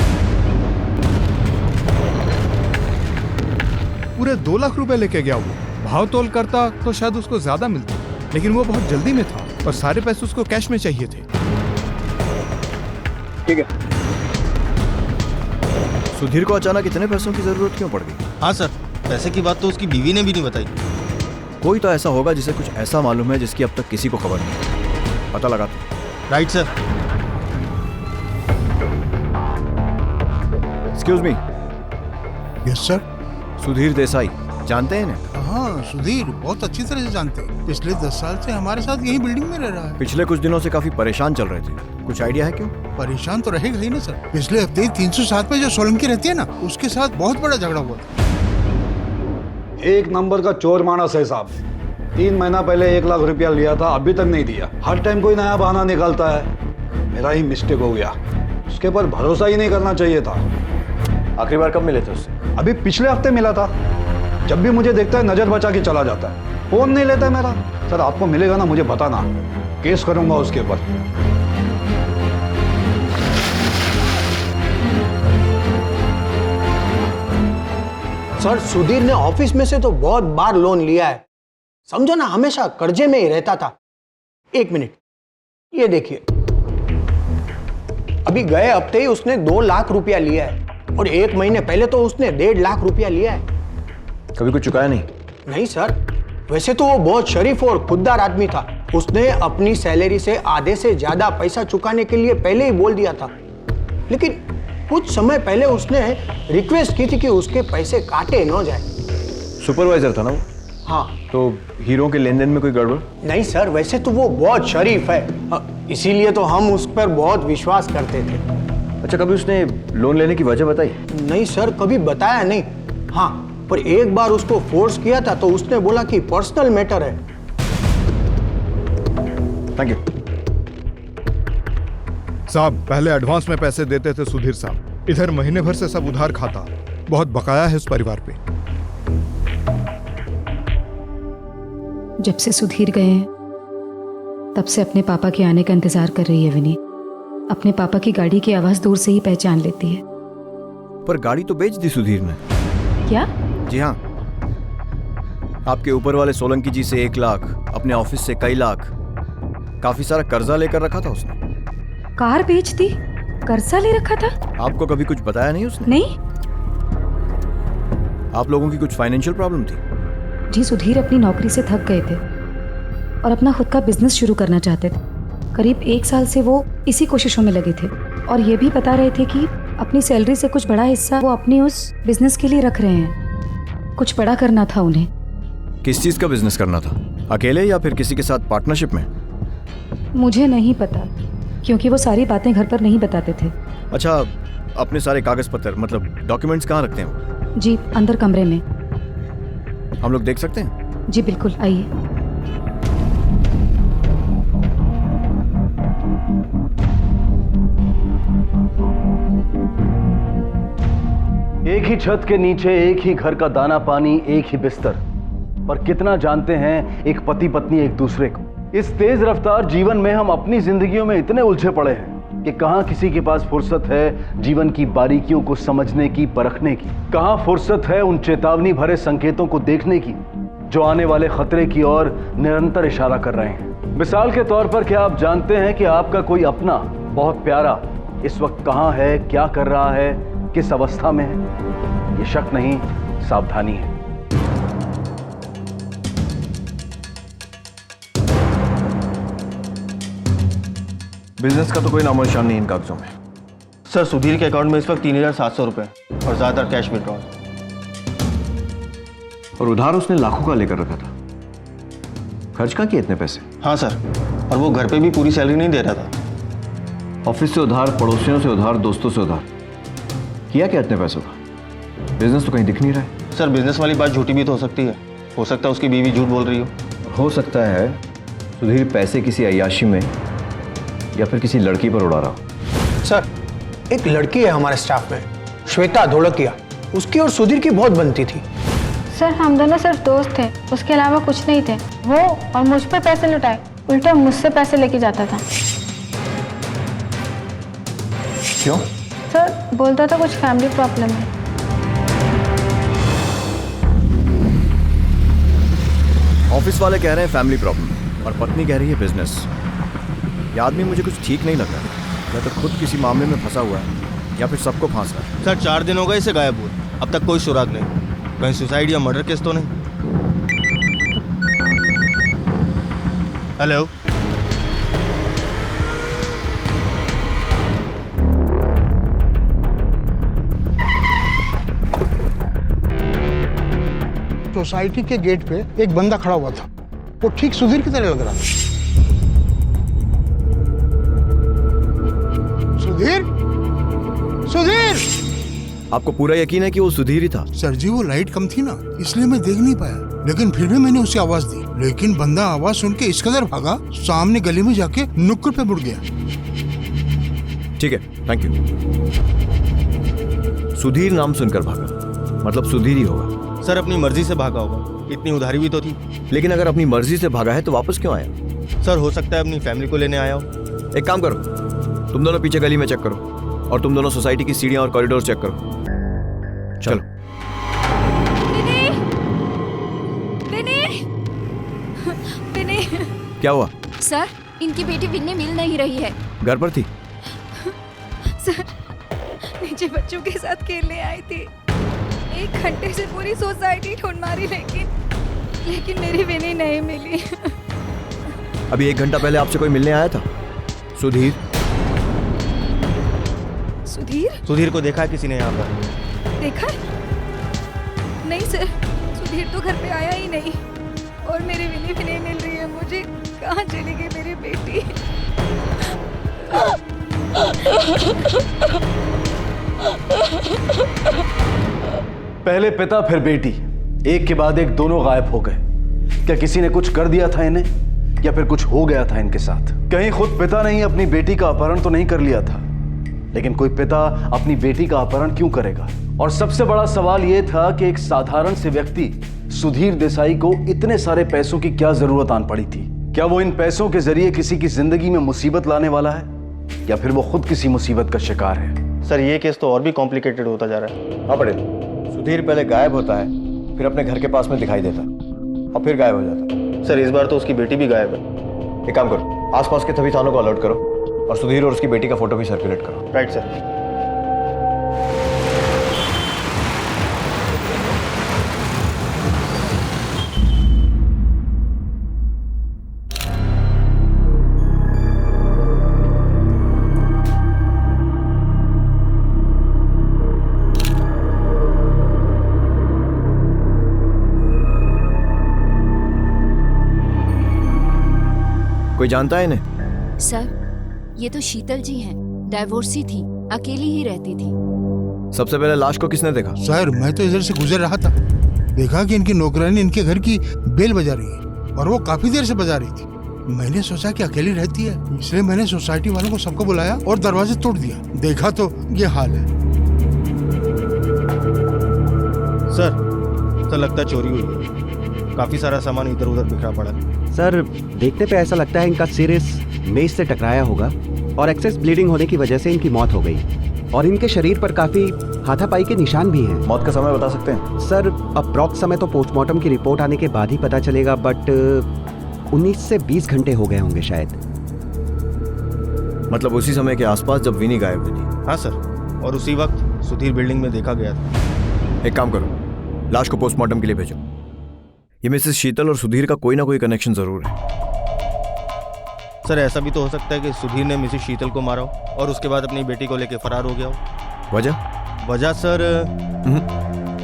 पूरे 2 लाख रुपए लेके गया वो। भाव तोल करता तो शायद उसको ज्यादा मिलता, लेकिन वो बहुत जल्दी में था और सारे पैसे उसको कैश में चाहिए थे। ठीक है। सुधीर को अचानक इतने पैसों की जरूरत क्यों पड़ गई? हाँ सर, पैसे की बात तो उसकी बीवी ने भी नहीं बताई। कोई तो ऐसा होगा जिसे कुछ ऐसा मालूम है जिसकी अब तक किसी को खबर नहीं। पता लगा। Right sir. Excuse me. Yes sir. Sudhir Desai, जानते हैं इन्हें? हाँ, सुधीर बहुत अच्छी तरह से जानते हैं। पिछले 10 साल से हमारे साथ यही बिल्डिंग में रह रहा है। पिछले कुछ दिनों से काफी परेशान चल रहे थे, कुछ आइडिया है क्यों? परेशान तो रहेगा ही ना सर। पिछले हफ्ते 307 पे जो सोलंकी रहती है ना, उसके साथ बहुत बड़ा झगड़ा हुआ था। एक नंबर का चोर मानस है साहब। 3 महीना पहले 1 लाख रुपया लिया था, अभी तक नहीं दिया। हर टाइम कोई नया बहाना निकालता है। मेरा ही मिस्टेक हो गया, उसके पर भरोसा ही नहीं करना चाहिए था। आखिरी बार कब मिले थे उससे? अभी पिछले हफ्ते मिला था। जब भी मुझे देखता है नजर बचा के चला जाता है, फोन नहीं लेता मेरा। सर आपको मिलेगा ना, मुझे बताना, केस करूंगा उसके ऊपर। सर सुधीर ने ऑफिस में से तो बहुत बार लोन लिया है, समझो ना, हमेशा कर्जे में ही रहता था। 1 मिनट, ये देखिए, अभी गए हफ्ते ही उसने 2 लाख रुपया लिया है और 1 महीने पहले तो उसने 1.5 लाख रुपया लिया है। कभी कुछ चुकाया नहीं? नहीं सर, वैसे तो वो बहुत शरीफ और खुददार आदमी था। उसने अपनी सैलरी से आधे से ज्यादा पैसा चुकाने के लिए पहले ही बोल दिया था, लेकिन कुछ समय पहले उसने रिक्वेस्ट की थी कि उसके पैसे काटे न जाए। सुपरवाइजर था ना वो? हाँ। तो हीरो के लेन देन में कोई गड़बड़? नहीं सर, वैसे तो वो बहुत शरीफ है, इसीलिए तो हम उस पर बहुत विश्वास करते थे। अच्छा, कभी उसने लोन लेने की वजह बताई? नहीं सर, कभी बताया नहीं। हाँ, पर एक बार उसको फोर्स किया था तो उसने बोला कि पर्सनल मैटर है। थैंक यू साहब। पहले एडवांस में पैसे देते थे सुधीर साहब, इधर महीने भर से सब उधार खाता। बहुत बकाया है उस परिवार पे। जब से सुधीर गए हैं तब से अपने पापा के आने का इंतजार कर रही है विनी। अपने पापा की गाड़ी की आवाज दूर से ही पहचान लेती है। पर गाड़ी तो बेच दी सुधीर ने। क्या? जी हाँ, आपके ऊपर वाले सोलंकी जी से 1 लाख, अपने ऑफिस से कई लाख, काफी सारा कर्जा लेकर रखा था उसने। कार बेच दी, कर्जा ले रखा था? आपको कभी कुछ बताया नहीं उसने? नहीं। आप लोगों की कुछ फाइनेंशियल प्रॉब्लम थी? जी, सुधीर अपनी नौकरी से थक गए थे और अपना खुद का बिजनेस शुरू करना चाहते थे। करीब 1 साल से वो इसी कोशिशों में लगे थे और ये भी बता रहे थे कि अपनी सैलरी से कुछ बड़ा हिस्सा वो अपनी उस बिजनेस के लिए रख रहे हैं। कुछ बड़ा करना था उन्हें। किस चीज का बिजनेस करना था? अकेले या फिर किसी के साथ पार्टनरशिप में? मुझे नहीं पता, क्योंकि वो सारी बातें घर पर नहीं बताते थे। अच्छा, अपने सारे कागज पत्र मतलब डॉक्यूमेंट्स कहाँ रखते हैं? जी, अंदर कमरे में। हम लोग देख सकते हैं? जी बिल्कुल, आइए। एक ही छत के नीचे, एक ही घर का दाना पानी, एक ही बिस्तर, पर कितना जानते हैं एक पति पत्नी एक दूसरे को। इस तेज रफ्तार जीवन में हम अपनी जिंदगियों में इतने उलझे पड़े हैं कि कहां किसी के पास फुर्सत है जीवन की बारीकियों को समझने की, परखने की। कहां फुर्सत है उन चेतावनी भरे संकेतों को देखने की जो आने वाले खतरे की ओर निरंतर इशारा कर रहे हैं। मिसाल के तौर पर क्या आप जानते हैं कि आपका कोई अपना बहुत प्यारा इस वक्त कहां है, क्या कर रहा है, किस अवस्था में है? ये शक नहीं, सावधानी है। बिजनेस का तो कोई नामो निशान नहीं इन कागजों में। सर, सुधीर के अकाउंट में इस वक्त 3,700 रुपए और ज्यादातर कैश विड्रॉल। और उधार उसने लाखों का लेकर रखा था। खर्च कहाँ किए इतने पैसे? हाँ सर, और वो घर पे भी पूरी सैलरी नहीं दे रहा था। ऑफिस से उधार, पड़ोसियों से उधार, दोस्तों से उधार। किया क्या इतने पैसों का? बिजनेस तो कहीं दिख नहीं रहा है। सर, बिजनेस वाली बात झूठी भी तो हो सकती है। हो सकता है उसकी बीवी झूठ बोल रही हो सकता है सुधीर पैसे किसी अय्याशी में या फिर किसी लड़की पर उड़ा रहा हो। सर, एक लड़की है हमारे स्टाफ में, श्वेता धोलकिया, उसकी और सुधीर की बहुत बनती थी। सर, हम दोनों सिर्फ दोस्त थे, उसके अलावा कुछ नहीं थे। वो और मुझ पर पैसे लुटाए, उल्टा मुझसे पैसे लेके जाता था। क्यों? सर, बोलता था कुछ फैमिली प्रॉब्लम है। ऑफिस वाले कह रहे हैं फैमिली प्रॉब्लम और पत्नी कह रही है बिजनेस। ये आदमी मुझे कुछ ठीक नहीं लग रहा। या तो खुद किसी मामले में फंसा हुआ है या फिर सबको फांस रहा है। सर, 4 दिन हो गए इसे गायब हुए, अब तक कोई सुराग नहीं। कहीं सुसाइड या मर्डर केस तो नहीं? हेलो, सोसाइटी के गेट पे एक बंदा खड़ा हुआ था, वो ठीक सुधीर की तरह लग रहा था। सुधीर, सुधीर! आपको पूरा यकीन है कि वो सुधीर ही था? सर जी, वो लाइट कम थी ना, इसलिए मैं देख नहीं पाया, लेकिन फिर भी मैंने उसे आवाज दी। लेकिन बंदा आवाज सुन के इस कदर भागा, सामने गली में जाके नुक्कड़ पे मुड़ गया। ठीक है, थैंक यू। सुधीर नाम सुनकर भागा, मतलब सुधीर ही होगा। सर, अपनी मर्जी से भागा होगा, इतनी उधारी भी तो थी। लेकिन अगर अपनी मर्जी से भागा है तो वापस क्यों आया? सर, हो सकता है अपनी फैमिली को लेने आया हो। एक काम करो, तुम दोनों पीछे गली में चेक करो और तुम दोनों सोसाइटी की सीढ़ियां और कॉरिडोर चेक करो। चलो। विनी! क्या हुआ? सर, इनकी बेटी विन्नी मिल नहीं रही है। घर पर थी? सर, नीचे बच्चों के साथ खेलने आई थी। 1 घंटे से पूरी सोसाइटी ढूंढ मारी, लेकिन मेरी विनी नहीं मिली। अभी 1 घंटा पहले आपसे कोई मिलने आया था? सुधीर? सुधीर को देखा है किसी ने यहाँ पर? देखा है? नहीं सर, सुधीर तो घर पे आया ही नहीं, और मेरी विनी भी नहीं मिल रही है मुझे। कहाँ चली गई मेरी बेटी? पहले पिता फिर बेटी, एक के बाद एक दोनों गायब हो गए। क्या किसी ने कुछ कर दिया था इन्हें, या फिर कुछ हो गया था इनके साथ? कहीं खुद पिता ने ही अपनी बेटी का अपहरण तो नहीं कर लिया था? लेकिन कोई पिता अपनी बेटी का अपहरण क्यों करेगा? और सबसे बड़ा सवाल यह था कि एक साधारण से व्यक्ति सुधीर देसाई को इतने सारे पैसों की क्या जरूरत आन पड़ी थी? क्या वो इन पैसों के जरिए किसी की जिंदगी में मुसीबत लाने वाला है, या फिर वो खुद किसी मुसीबत का शिकार है? सर, ये केस तो और भी कॉम्प्लिकेटेड होता जा रहा है। हाँ पटेल, सुधीर पहले गायब होता है, फिर अपने घर के पास में दिखाई देता और फिर गायब हो जाता। सर, इस बार तो उसकी बेटी भी गायब है। एक काम करो, आसपास के सभी थानों को अलर्ट करो और सुधीर और उसकी बेटी का फोटो भी सर्कुलेट करो। Right sir. कोई जानता है इन्हें? सर, ये तो शीतल जी हैं, डाइवोर्सी थी, अकेली ही रहती थी। सबसे पहले लाश को किसने देखा? सर, मैं तो इधर से गुजर रहा था, देखा कि इनकी नौकरानी इनके घर की बेल बजा रही है, और वो काफी देर से बजा रही थी। मैंने सोचा कि अकेली रहती है, इसलिए मैंने सोसाइटी वालों को सबको बुलाया और दरवाजे तोड़ दिया। देखा तो ये हाल है। सर, लगता है चोरी हुई है। काफी सारा सामान इधर उधर बिखरा पड़ा है। सर, देखने पे ऐसा लगता है इनका सिर इस मेज से टकराया होगा और एक्सेस ब्लीडिंग होने की वजह से इनकी मौत हो गई। और इनके शरीर पर काफी हाथापाई के निशान भी हैं। मौत का समय बता सकते हैं? सर अप्रॉक्स समय तो पोस्टमार्टम की रिपोर्ट आने के बाद ही पता चलेगा, बट 19 से 20 घंटे हो गए होंगे शायद। मतलब उसी समय के आसपास जब विनी गायब हुई थी? हाँ सर, और उसी वक्त सुधीर बिल्डिंग में देखा गया था। एक काम करो, लाश को पोस्टमार्टम के लिए भेजो। ये मिसेस शीतल और सुधीर का कोई ना कोई कनेक्शन जरूर है। सर ऐसा भी तो हो सकता है कि सुधीर ने मिसेस शीतल को मारा हो और उसके बाद अपनी बेटी को लेकर फरार हो गया हो। वजह सर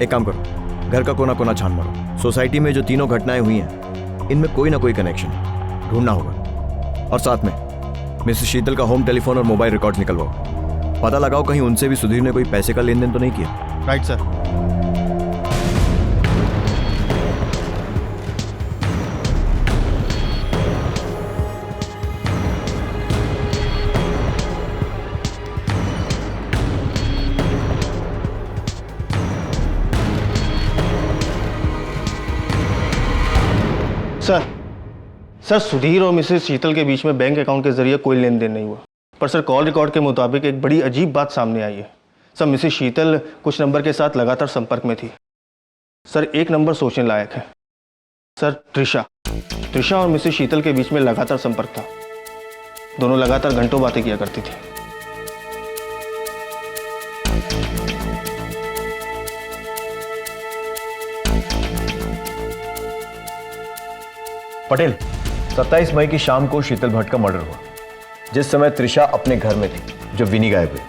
एक काम करो, घर का कोना कोना छान मारो। सोसाइटी में जो तीनों घटनाएं हुई हैं इनमें कोई ना कोई कनेक्शन ढूंढना होगा। और साथ में मिसेस शीतल का होम टेलीफोन और मोबाइल रिकॉर्ड्स निकलवाओ। पता लगाओ कहीं उनसे भी सुधीर ने कोई पैसे का लेन देन तो नहीं किया। Right sir. सर सुधीर और मिसेस शीतल के बीच में बैंक अकाउंट के जरिए कोई लेन देन नहीं हुआ, पर सर कॉल रिकॉर्ड के मुताबिक एक बड़ी अजीब बात सामने आई है। सर मिसेस शीतल कुछ नंबर के साथ लगातार संपर्क में थी। सर एक नंबर सोचने लायक है सर, त्रिशा और मिसेस शीतल के बीच में लगातार संपर्क था। दोनों लगातार घंटों बातें किया करती थी। पटेल, 27 मई की शाम को शीतल भट्ट का मर्डर हुआ। जिस समय त्रिशा अपने घर में थी जब विनी गायब हुई,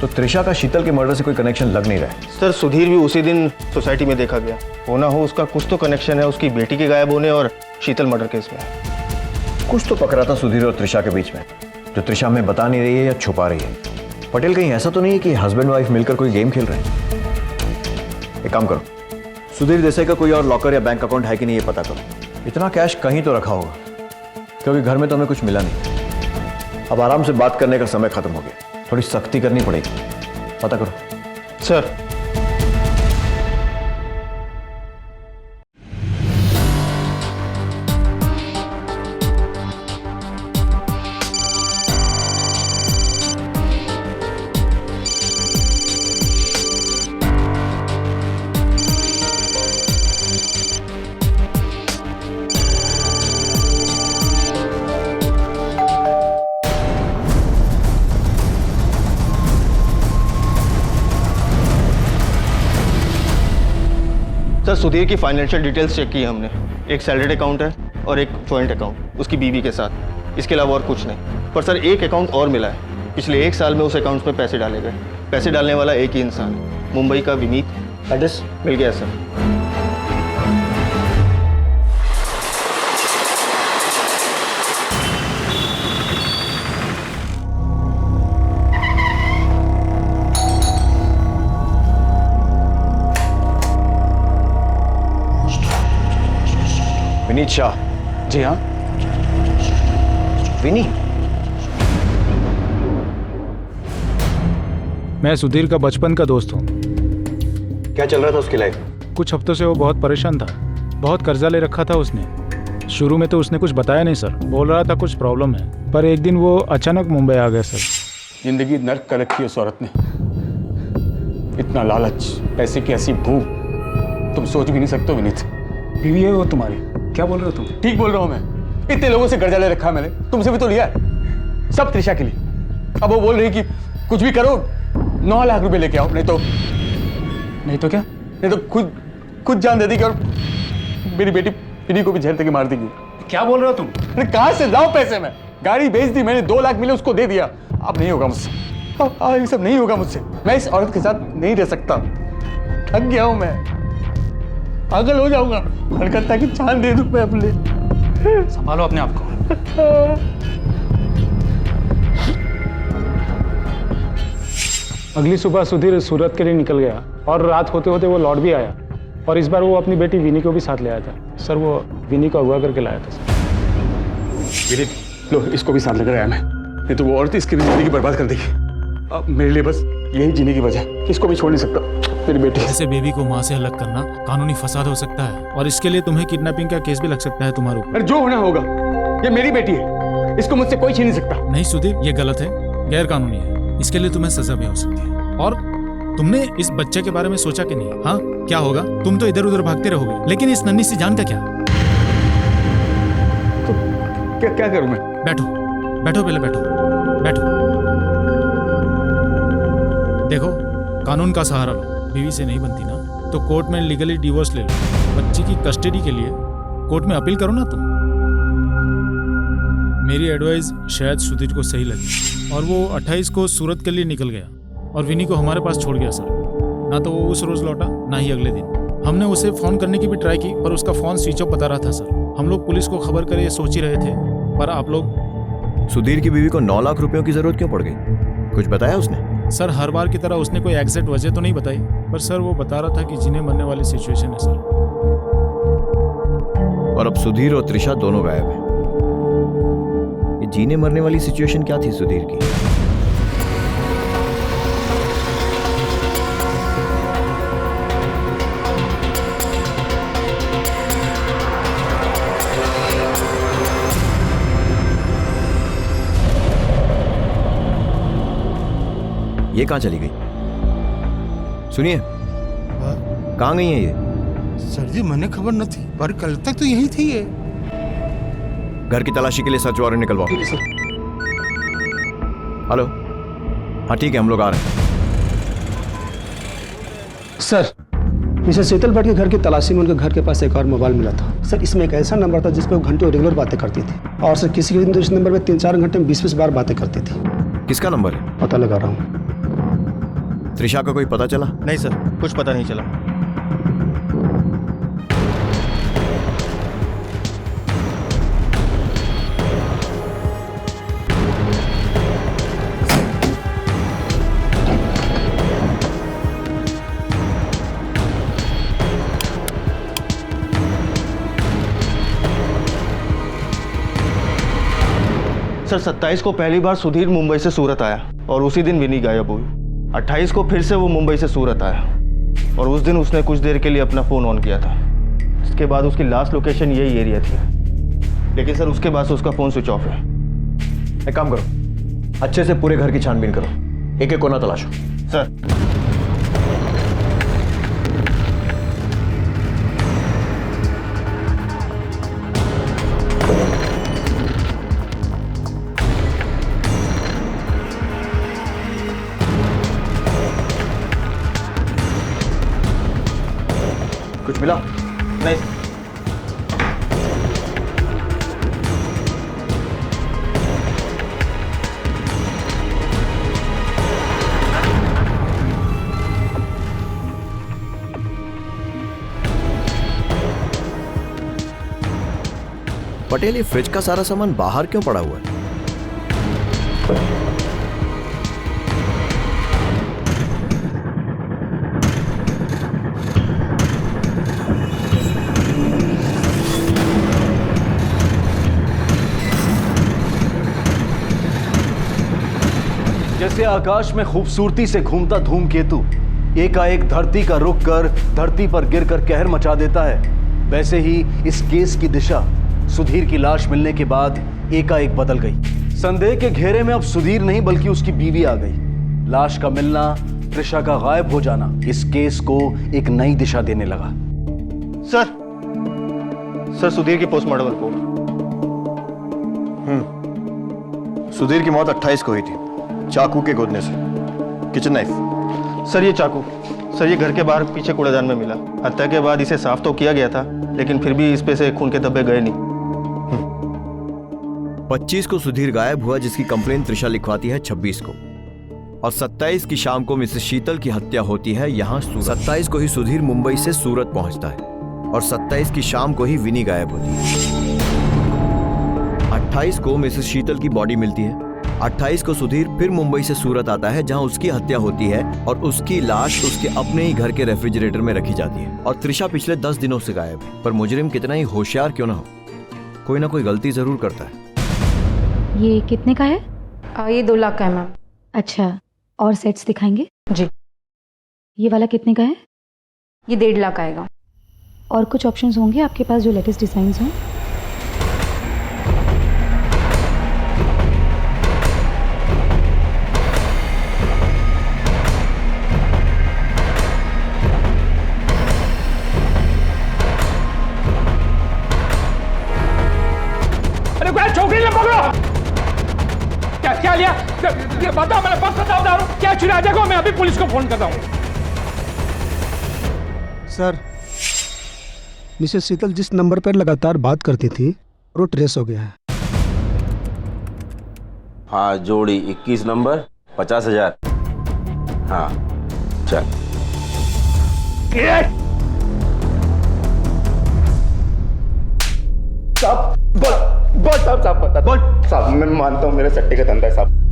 तो त्रिशा का शीतल के मर्डर से कोई कनेक्शन लग नहीं रहा है। सर सुधीर भी उसी दिन सोसाइटी में देखा गया। हो ना हो उसका कुछ तो कनेक्शन है उसकी बेटी के गायब होने और शीतल मर्डर केस में। कुछ तो पकड़ा था सुधीर और त्रिशा के बीच में, जो त्रिशा हमें बता नहीं रही है या छुपा रही है। पटेल, कहीं ऐसा तो नहीं है कि हस्बैंड वाइफ मिलकर कोई गेम खेल रहे हैं? एक काम करो, सुधीर देसाई का कोई और लॉकर या बैंक अकाउंट है कि नहीं ये पता करो। इतना कैश कहीं तो रखा होगा, क्योंकि घर में तो हमें कुछ मिला नहीं। अब आराम से बात करने का समय खत्म हो गया, थोड़ी सख्ती करनी पड़ेगी। पता करो। सर सुधीर की फाइनेंशियल डिटेल्स चेक की हमने। एक सैलरी अकाउंट है और एक जॉइंट अकाउंट उसकी बीवी के साथ। इसके अलावा और कुछ नहीं। पर सर एक अकाउंट और मिला है। पिछले 1 साल में उस अकाउंट में पैसे डाले गए। पैसे डालने वाला एक ही इंसान, मुंबई का विनीत। एड्रेस मिल गया सर। विनीत शाह। जी हाँ। विनी, मैं सुधीर का बचपन का दोस्त हूँ। क्या चल रहा था उसकी लाइफ? कुछ हफ्तों से वो बहुत परेशान था। बहुत कर्जा ले रखा था उसने। शुरू में तो उसने कुछ बताया नहीं सर, बोल रहा था कुछ प्रॉब्लम है, पर एक दिन वो अचानक मुंबई आ गया सर। जिंदगी नर्क कर रखी है उस औरत ने। इतना लालच, पैसे की ऐसी भूख, तुम सोच भी नहीं सकते हो विनीत। बीवी है वो तुम्हारी? क्या बोल रहे हो तुम? ठीक बोल रहा हूँ मैं। इतने लोगों से कर्जा ले रखा है मैंने, तुमसे भी तो लिया है, सब त्रिशा के लिए। अब वो बोल रही कि कुछ भी करो 9 लाख रुपए लेके आओ, नहीं तो क्या? नहीं तो खुद जान दे देगी और मेरी बेटी पिनी को भी झेल के मार देगी। क्या बोल रहे हो तुम? कहां से लाऊं पैसे? मैं गाड़ी बेच दी मैंने, 2 लाख मिले उसको दे दिया। अब नहीं होगा मुझसे, अब ये सब नहीं होगा मुझसे। मैं इस औरत के साथ नहीं रह सकता। थक गया हूं मैं, पागल हो जाऊंगा। कलकत्ता की जान दे दूं मैं अपने। संभालो अपने आप को। अगली सुबह सुधीर सूरत के लिए निकल गया और रात होते होते वो लौट भी आया। और इस बार वो अपनी बेटी विनी को भी साथ ले आया था सर। वो विनी को अगवा करके लाया था सर। विनीत, लो इसको भी साथ लेकर आया मैं, नहीं तो वो औरत इसकी जिंदगी बर्बाद कर देगी। अब मेरे लिए बस यही जीने की वजह, इसको भी छोड़ नहीं सकता। मेरी बेटी ऐसे बेबी को माँ से अलग करना कानूनी फसाद हो सकता है, और इसके लिए तुम्हें किडनैपिंग का केस भी लग सकता है तुम्हारे ऊपर। जो होना होगा, ये मेरी बेटी है, इसको मुझसे कोई छीन नहीं सकता। नहीं सुधीर, ये गलत है, गैर कानूनी है। इसके लिए तुम्हें सजा भी हो सकती है। और तुमने इस बच्चे के बारे में सोचा कि नहीं? हाँ, क्या होगा? तुम तो इधर उधर भागते रहोगे, लेकिन इस नन्ही सी जान का क्या? तो क्या करूं मैं? बैठो बैठो, पहले बैठो बैठो। देखो, कानून का सहारा लो। बीवी से नहीं बनती ना तो कोर्ट में लीगली डिवोर्स ले लो। बच्ची की कस्टडी के लिए कोर्ट में अपील करो ना तुम। मेरी एडवाइस शायद सुधीर को सही लगी और वो 28 को सूरत के लिए निकल गया और विनी को हमारे पास छोड़ गया सर। ना तो वो उस रोज लौटा, ना ही अगले दिन। हमने उसे फोन करने की भी ट्राई की पर उसका फोन स्विच ऑफ बता रहा था सर। हम लोग पुलिस को खबर करे सोच ही रहे थे, पर आप लोग। सुधीर की बीवी को 9 लाख रुपयों की जरूरत क्यों पड़ गई? कुछ बताया उसने? सर, हर बार की तरह उसने कोई एग्जैक्ट वजह तो नहीं बताई, पर सर वो बता रहा था कि जीने मरने वाली सिचुएशन है सर। और अब सुधीर और त्रिशा दोनों गायब हैं। ये जीने मरने वाली सिचुएशन क्या थी सुधीर की? ये कहां चली गई? सुनिए, कहां गई है ये? सर जी, मैंने खबर न थी, पर कल तक तो यही थी ये। घर की तलाशी के लिए सर्च वारंट निकलवाओ। हेलो, हाँ ठीक है, हम लोग आ रहे हैं। सर, मिसेस शीतल भट्ट के घर की तलाशी में उनके घर के पास एक और मोबाइल मिला था। सर, इसमें एक ऐसा नंबर था जिस पर वो घंटों रेगुलर बातें करती थी और सर किसी दिन तो इस नंबर पे 3-4 घंटे में 20-20 बार बातें करती थी। किसका नंबर है? पता लगा रहा हूँ। त्रिशा का कोई पता चला? नहीं सर, कुछ पता नहीं चला। सर, 27 को पहली बार सुधीर मुंबई से सूरत आया और उसी दिन विनी गायब हुई। 28 को फिर से वो मुंबई से सूरत आया और उस दिन उसने कुछ देर के लिए अपना फ़ोन ऑन किया था। इसके बाद उसकी लास्ट लोकेशन यही एरिया थी, लेकिन सर उसके बाद से उसका फ़ोन स्विच ऑफ है। एक काम करो, अच्छे से पूरे घर की छानबीन करो, एक एक कोना तलाशो। सर। कुछ मिला? नहीं। पटेल, ये फ्रिज का सारा सामान बाहर क्यों पड़ा हुआ है? जैसे आकाश में खूबसूरती से घूमता धूमकेतु एकाएक धरती का रुख कर धरती पर गिरकर कहर मचा देता है, वैसे ही इस केस की दिशा सुधीर की लाश मिलने के बाद एकाएक बदल गई। संदेह के घेरे में अब सुधीर नहीं बल्कि उसकी बीवी आ गई। लाश का मिलना, त्रिशा का गायब हो जाना इस केस को एक नई दिशा देने लगा। सर, सुधीर की पोस्टमार्टम रिपोर्ट। सुधीर की मौत 28 को हुई थी, चाकू के गोदने से। Kitchen knife. सर, ये चाकू सर ये घर के बाहर पीछे कूड़ेदान में मिला। हत्या के बाद इसे साफ तो किया गया था, लेकिन फिर भी इस पे से खून के धब्बे गए नहीं। 25 को सुधीर गायब हुआ, जिसकी कंप्लेन त्रिशा लिखवाती है 26 को, और 27 की शाम को मिसेस शीतल की हत्या होती है यहाँ सूरत। 27 को ही सुधीर मुंबई से सूरत पहुंचता है और 27 की शाम को ही विनी गायब होती है। 28 को मिसेस शीतल की बॉडी मिलती है। 28 को सुधीर फिर मुंबई से सूरत आता है जहां उसकी हत्या होती है और उसकी लाश उसके अपने ही घर के रेफ्रिजरेटर में रखी जाती है। और त्रिशा पिछले 10 दिनों से गायब है, पर मुजरिम कितना ही होशियार क्यों ना हो, कोई ना कोई गलती जरूर करता है। ये कितने का है? ये 2 लाख का है मैम। अच्छा, और सेट्स दिखाएंगे? जी। ये वाला कितने का है? ये 1.5 लाख आएगा। और कुछ ऑप्शंस होंगे आपके पास जो लेटेस्ट डिजाइन्स हों? एक्चुअली आ जाएगा, मैं अभी पुलिस को फोन करता हूँ। सर, मिसेस शीतल जिस नंबर पर लगातार बात करती थी वो ट्रेस हो गया है। हाँ, जोड़ी 21 नंबर 50,000। हाँ चल। साहब बोल साहब बता बोल साहब। मैं मानता हूँ मेरा सट्टे का धंधा है साहब।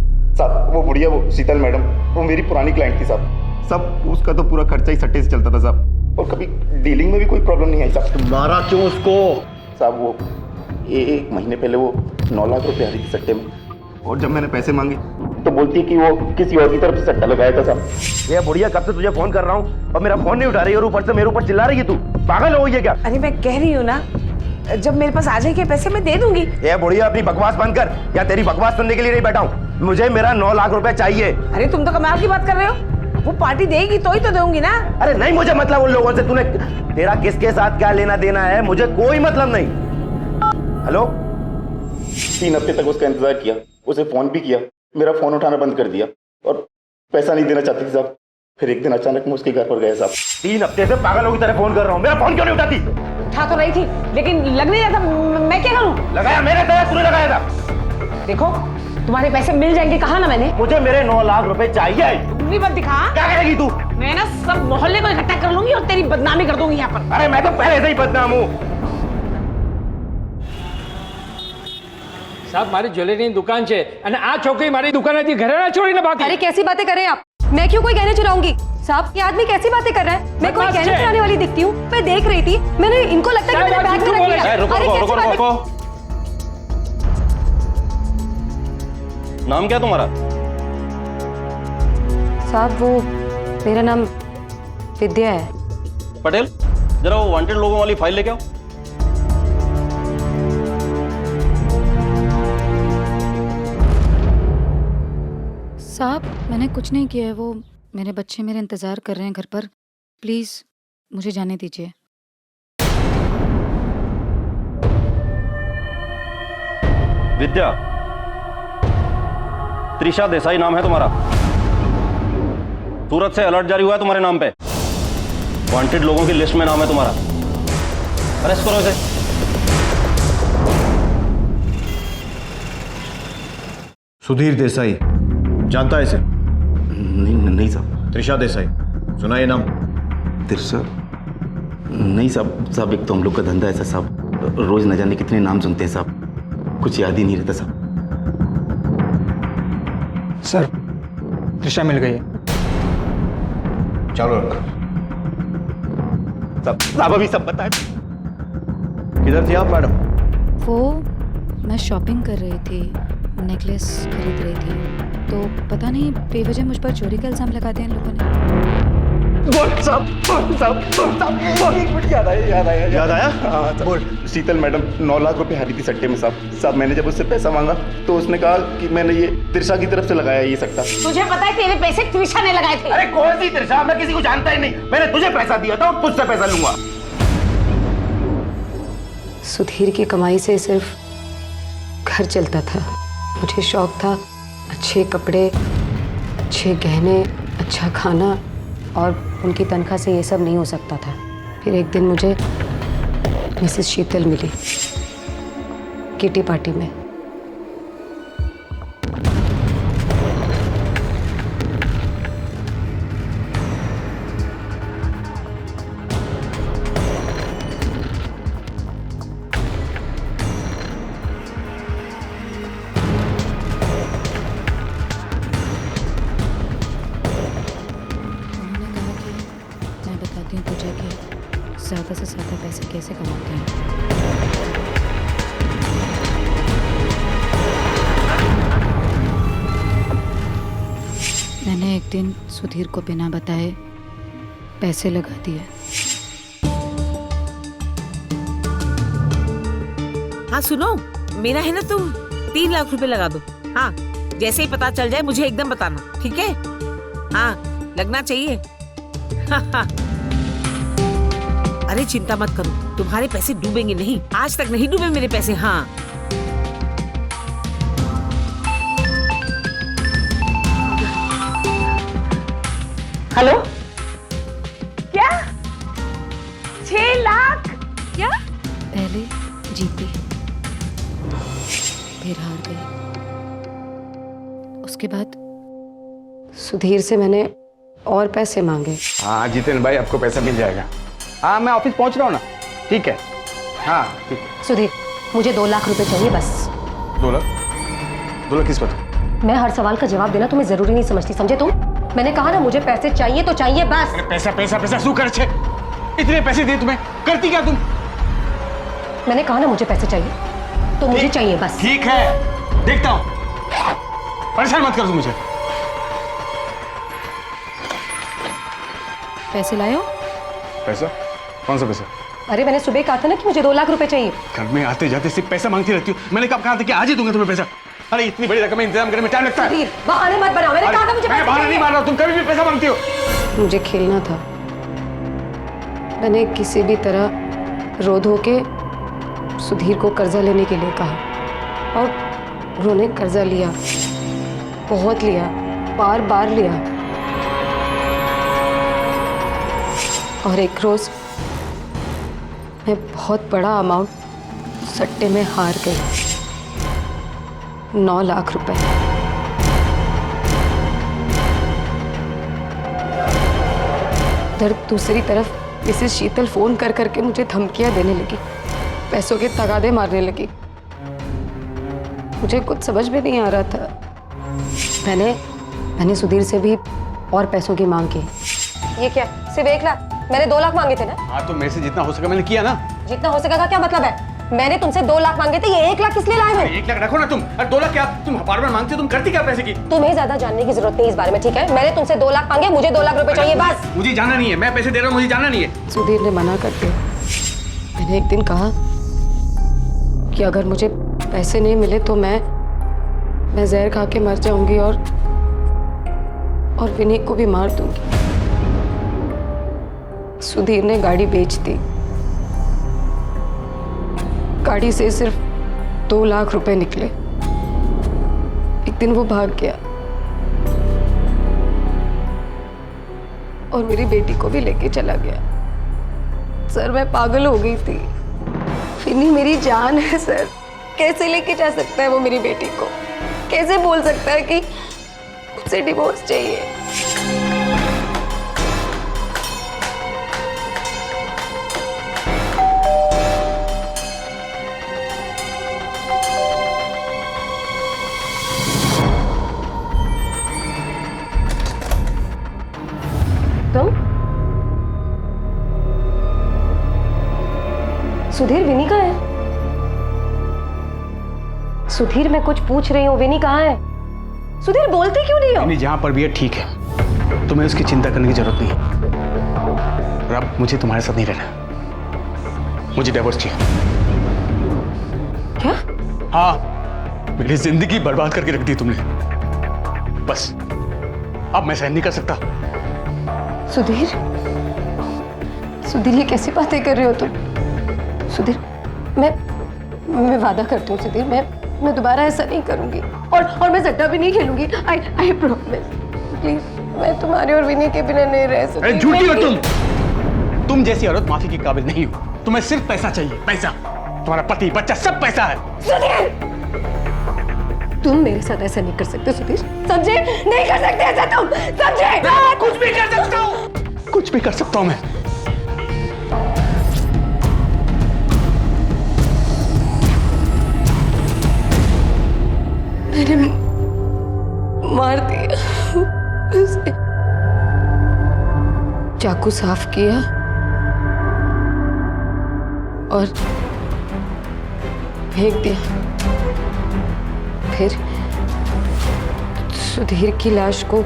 वो बुढ़िया, वो शीतल मैडम, वो मेरी पुरानी क्लाइंट थी साहब। उसका तो पूरा खर्चा ही सट्टे से चलता था साहब, और कभी डीलिंग में भी कोई प्रॉब्लम नहीं आई साहब। मारा क्यों उसको? साहब वो एक महीने पहले वो 9 लाख रुपए आ रही थी सट्टे में, और जब मैंने पैसे मांगे तो बोलती है कि वो किसी और की तरफ से सट्टा लगाया था साहब। ये बुढ़िया कब से तुझे फोन कर रहा हूँ और मेरा फोन नहीं उठा रही, और ऊपर से मेरे ऊपर चिल्ला रही है। तू पागल हो गई है क्या? अरे मैं कह रही हूँ ना, जब मेरे पास आ जाएंगे पैसे मैं दे दूंगी। ये बुढ़िया अपनी बकवास बंद कर, या तेरी बकवास सुनने के लिए नहीं बैठा हूँ। मुझे मेरा 9 लाख रुपए चाहिए। अरे तुम तो कमाल की बात कर रहे हो, वो पार्टी देगी तो ही तो दूंगी ना। अरे नहीं, मुझे मतलब उन लोगों से। तूने, तेरा किसके साथ क्या लेना देना है, मुझे कोई मतलब नहीं। हेलो, 3 हफ्ते तक उसका इंतजार किया, उसे फोन भी किया, मेरा फोन उठाना बंद कर दिया और पैसा नहीं देना चाहती थी साहब। फिर एक दिन अचानक मैं उसके घर पर गया साहब। 3 हफ्ते से पागलों की तरह फोन कर रहा हूँ, मेरा फोन क्यों नहीं उठाती? उठा तो रही थी लेकिन लग नहीं रहा था, मैं क्या करूँ? लगाया मेरे तरह, तूने लगाया था। देखो तुम्हारे पैसे मिल जाएंगे, कहा ना मैंने। मुझे मेरे 9 लाख रुपए चाहिए। तुम मत दिखा। क्या करेगी तू? मैं ना सब मोहल्ले को इकट्ठा कर लूंगी और तेरी बदनामी कर दूंगी यहाँ पर। अरे मैं तो पहले से ही बदनाम हूँ। સાહેબ મારી જ્વેલરીની દુકાન છે અને આ છોકરી મારી દુકાનેથી ઘરે ના છોડીને ભાગી। अरे कैसी बातें कर रहे हैं आप? मैं क्यों कोई गहने चुराऊंगी? साहब, ये आदमी कैसी बातें कर रहा है? मैं कोई बदमाश गहने है। चुराने वाली दिखती हूँ? मैं देख रही थी, मैंने इनको लगता है कि मैंने बैग में रख लिया। रुको अरे रुको कैसी रुको बातें- रुको। नाम क्या तुम्हारा? साहब वो मेरा नाम विद्या है। पटेल, जरा वो वांटेड लोगों वाली फाइल लेके आओ। साहब मैंने कुछ नहीं किया है, वो मेरे बच्चे मेरे इंतज़ार कर रहे हैं घर पर। प्लीज़ मुझे जाने दीजिए। विद्या, त्रिशा देसाई नाम है तुम्हारा। सूरत से अलर्ट जारी हुआ है तुम्हारे नाम पे, वांटेड लोगों की लिस्ट में नाम है तुम्हारा। अरेस्ट करो इसे। सुधीर देसाई, जानता है इसे? नहीं साहब। त्रिशा देसाई, सुना ये नाम? त्रिशा? नहीं साहब, एक तो हम लोग का धंधा ऐसा साहब, रोज न जाने कितने नाम सुनते हैं साहब, कुछ याद ही नहीं रहता साहब। सर, त्रिशा मिल गई है। चलो रख। साहब अभी सब बताए। किधर थी आप मैडम? वो मैं शॉपिंग कर रही थी, नेकलेस खरीद रही थी, तो पता नहीं बेवजह मुझ पर चोरी का इल्जाम लगा दिया इन लोगों ने। याद आया? हाँ बोल। शीतल मैडम 9 लाख रुपए हारी थी सट्टे में साहब। मैंने जब उससे पैसा मांगा तो उसने कहा कि मैंने ये त्रिशा की तरफ से लगाया ये सट्टा। तुझे पता है तेरे पैसे त्रिशा ने लगाए थे? अरे कौन सी त्रिशा? मैं किसी को जानता ही नहीं। मैंने तुझे पैसा दिया था और तुझसे पैसा लूंगा। सुधीर की कमाई से सिर्फ घर चलता था। मुझे शौक था अच्छे कपड़े, अच्छे गहने, अच्छा खाना, और उनकी तनख्वाह से ये सब नहीं हो सकता था। फिर एक दिन मुझे मिसेस शीतल मिली किटी पार्टी में। ज़्यादा से ज़्यादा पैसे कैसे कमाते हैं। मैंने एक दिन सुधीर को बिना बताए पैसे लगा दिए। हाँ सुनो, मेरा है ना, तुम 3 लाख रुपए लगा दो। हाँ, जैसे ही पता चल जाए मुझे एकदम बताना, ठीक है? हाँ, लगना चाहिए। हाँ। अरे चिंता मत करो, तुम्हारे पैसे डूबेंगे नहीं। आज तक नहीं डूबे मेरे पैसे। हाँ हेलो, क्या 6 लाख? क्या? पहले जीती, फिर हार गई। उसके बाद सुधीर से मैंने और पैसे मांगे। हाँ जितेन भाई, आपको पैसा मिल जाएगा। हाँ मैं ऑफिस पहुंच रहा हूँ ना। ठीक है, हाँ ठीक है। सुधीर, मुझे 2 लाख रुपए चाहिए बस। 2 लाख? 2 लाख किस पर? मैं हर सवाल का जवाब देना तुम्हें जरूरी नहीं समझती, समझे तुम? मैंने कहा ना, मुझे पैसे चाहिए तो चाहिए बस। अरे पैसा पैसा पैसा शू कर छे? इतने पैसे दिए तुम्हें, करती क्या तुम? मैंने कहा ना मुझे पैसे चाहिए तो मुझे चाहिए बस। ठीक है, देखता हूँ। परेशान मत कर तुम मुझे। पैसे लाए हो? पैसा? कौन सा पैसा? अरे मैंने सुबह कहा था ना कि मुझे 2 लाख रुपए चाहिए। घर में आते जाते सिर्फ पैसा मांगती रहती हूँ। मैंने कब कहा था कि आज ही दूंगा तुम्हें पैसा? अरे इतनी बड़ी रकम में इंतजाम करने में टाइम लगता है। बहाने मत बनाओ, मैंने कहा था मुझे मैं बहाना नहीं मार रहा, तुम कभी भी पैसा मांगती हो। मुझे खेलना था। मैंने किसी भी तरह रो धो के सुधीर को कर्जा लेने के लिए कहा और उन्होंने कर्जा लिया, बहुत लिया, बार बार लिया। और एक रोज मैं बहुत बड़ा अमाउंट सट्टे में हार गई, 9 लाख रुपए। इधर दूसरी तरफ मिसेस शीतल फोन कर करके मुझे धमकियां देने लगी, पैसों के तगादे मारने लगी। मुझे कुछ समझ में नहीं आ रहा था। मैंने सुधीर से भी और पैसों की मांग की। ये क्या, सिर्फ 1 लाख? मैंने 2 लाख मांगे थे ना। हाँ तो मेरे से जितना हो सका मैंने किया ना। जितना हो सका का क्या मतलब है? मैंने तुमसे 2 लाख मांगे थे, ये 1 लाख किस लिए लाए हो? 1 लाख रखो ना तुम। अरे 2 लाख क्या, तुम बार बार मांगती हो, तुम करती क्या पैसे की? तुम्हें ज्यादा जानने की जरूरत नहीं इस बारे में, ठीक है? मैंने तुमसे 2 लाख मांगे, मुझे 2 लाख रुपए चाहिए बस। मुझे जाना नहीं है, मैं पैसे दे रहा हूँ, मुझे जाना नहीं है। सुधीर ने मना कर दिया। मैंने एक दिन कहा कि अगर मुझे पैसे नहीं मिले तो मैं जहर खा के मर जाऊंगी और विनी को भी मार दूंगी। सुधीर ने गाड़ी बेच दी। गाड़ी से सिर्फ 2 लाख रुपए निकले। एक दिन वो भाग गया और मेरी बेटी को भी लेके चला गया। सर मैं पागल हो गई थी। विनी मेरी जान है सर। कैसे लेके जा सकता है वो मेरी बेटी को? कैसे बोल सकता है कि मुझसे डिवोर्स चाहिए? तुम? सुधीर, विनी कहाँ है? सुधीर, मैं कुछ पूछ रही हूँ, विनी कहाँ है? सुधीर, बोलते क्यों नहीं हो? विनी जहां पर भी है ठीक है, तुम्हें उसकी चिंता करने की जरूरत नहीं है। और अब मुझे तुम्हारे साथ नहीं रहना, मुझे डिवोर्स चाहिए। क्या? हाँ, मेरी जिंदगी बर्बाद करके रख दी तुमने। बस अब मैं सहन नहीं कर सकता। सुधीर, सुधीर ये कैसी बातें कर रहे हो तुम? सुधीर, मैं वादा करती हूँ सुधीर, मैं दोबारा ऐसा नहीं करूंगी और मैं सट्टा भी नहीं खेलूंगी। I promise. प्लीज, मैं तुम्हारे और विनी के बिना नहीं रह सकती। अरे झूठी हो तुम जैसी औरत माफी के काबिल नहीं हो। तुम्हें सिर्फ पैसा चाहिए, पैसा। तुम्हारा पति, बच्चा, सब पैसा है। सुधीर, तुम मेरे साथ ऐसा नहीं कर सकते सुधीर, समझे? नहीं कर सकते ऐसा तुम, समझे? कुछ भी कर सकता हूँ, कुछ भी कर सकता हूँ मैं। मैंने मार दिया उसे, चाकू साफ किया और फेंक दिया। फिर सुधीर की लाश को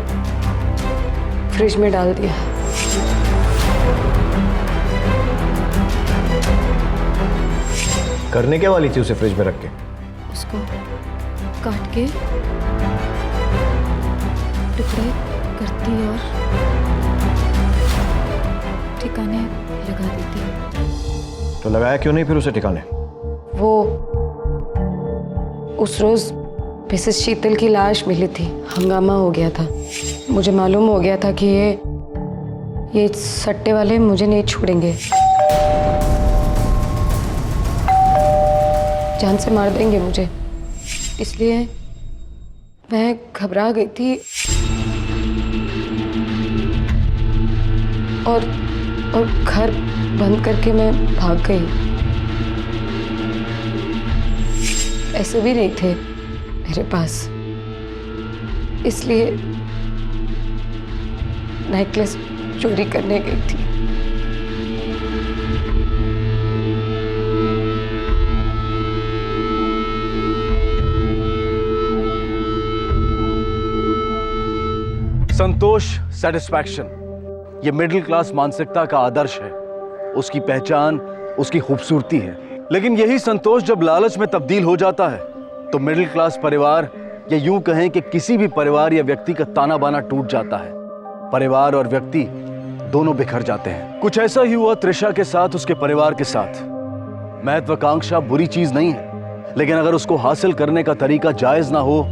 फ्रिज में डाल दिया। करने क्या वाली थी उसे फ्रिज में रख के? उसको काट के टुकड़े करती और ठिकाने लगा देती। तो लगाया क्यों नहीं फिर उसे ठिकाने? वो उस रोज मिसेस शीतल की लाश मिली थी, हंगामा हो गया था। मुझे मालूम हो गया था कि ये ये सट्टे वाले मुझे नहीं छोड़ेंगे, जान से मार देंगे मुझे। इसलिए मैं घबरा गई थी और घर बंद करके मैं भाग गई। पैसे भी नहीं थे मेरे पास, इसलिए नेकलेस चोरी करने गई थी। संतोष सेटिस्फैक्शन, ये मिडिल क्लास मानसिकता का आदर्श है। उसकी पहचान उसकी खूबसूरती है। लेकिन यही संतोष जब लालच में तब्दील हो जाता है तो मिडिल क्लास परिवार, या यूं कहें कि किसी भी परिवार या व्यक्ति का ताना बाना टूट जाता है। परिवार और व्यक्ति दोनों बिखर जाते हैं। कुछ ऐसा ही हुआ त्रिशा के साथ, उसके परिवार के साथ। महत्वाकांक्षा बुरी चीज नहीं है, लेकिन अगर उसको हासिल करने का तरीका जायज ना हो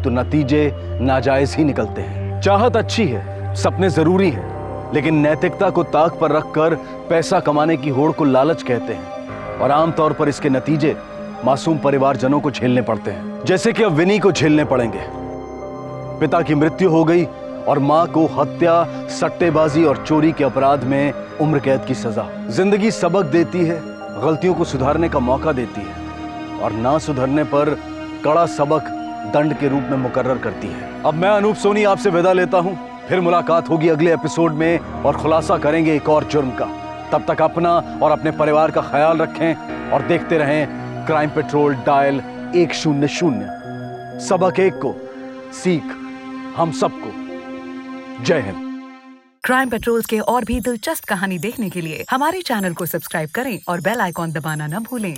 तो नतीजे नाजायज ही निकलते हैं। चाहत अच्छी है, सपने जरूरी हैं, लेकिन नैतिकता को ताक पर रखकर पैसा कमाने की होड़ को लालच कहते हैं, और आमतौर पर इसके नतीजे मासूम परिवारजनों को झेलने पड़ते हैं, जैसे कि अब विनी को झेलने पड़ेंगे। पिता की मृत्यु हो गई और मां को हत्या, सट्टेबाजी और चोरी के अपराध में उम्र कैद की सजा। जिंदगी सबक देती है, गलतियों को सुधारने का मौका देती है, और ना सुधरने पर कड़ा सबक दंड के रूप में मुकर्रर करती है। अब मैं अनूप सोनी आपसे विदा लेता हूं। फिर मुलाकात होगी अगले एपिसोड में और खुलासा करेंगे एक और जुर्म का। तब तक अपना और अपने परिवार का ख्याल रखें और देखते रहें क्राइम पेट्रोल डायल 100। सबक एक को, सीख हम सबको। जय हिंद। क्राइम पेट्रोल के और भी दिलचस्प कहानी देखने के लिए हमारे चैनल को सब्सक्राइब करें और बेल आइकॉन दबाना न भूलें।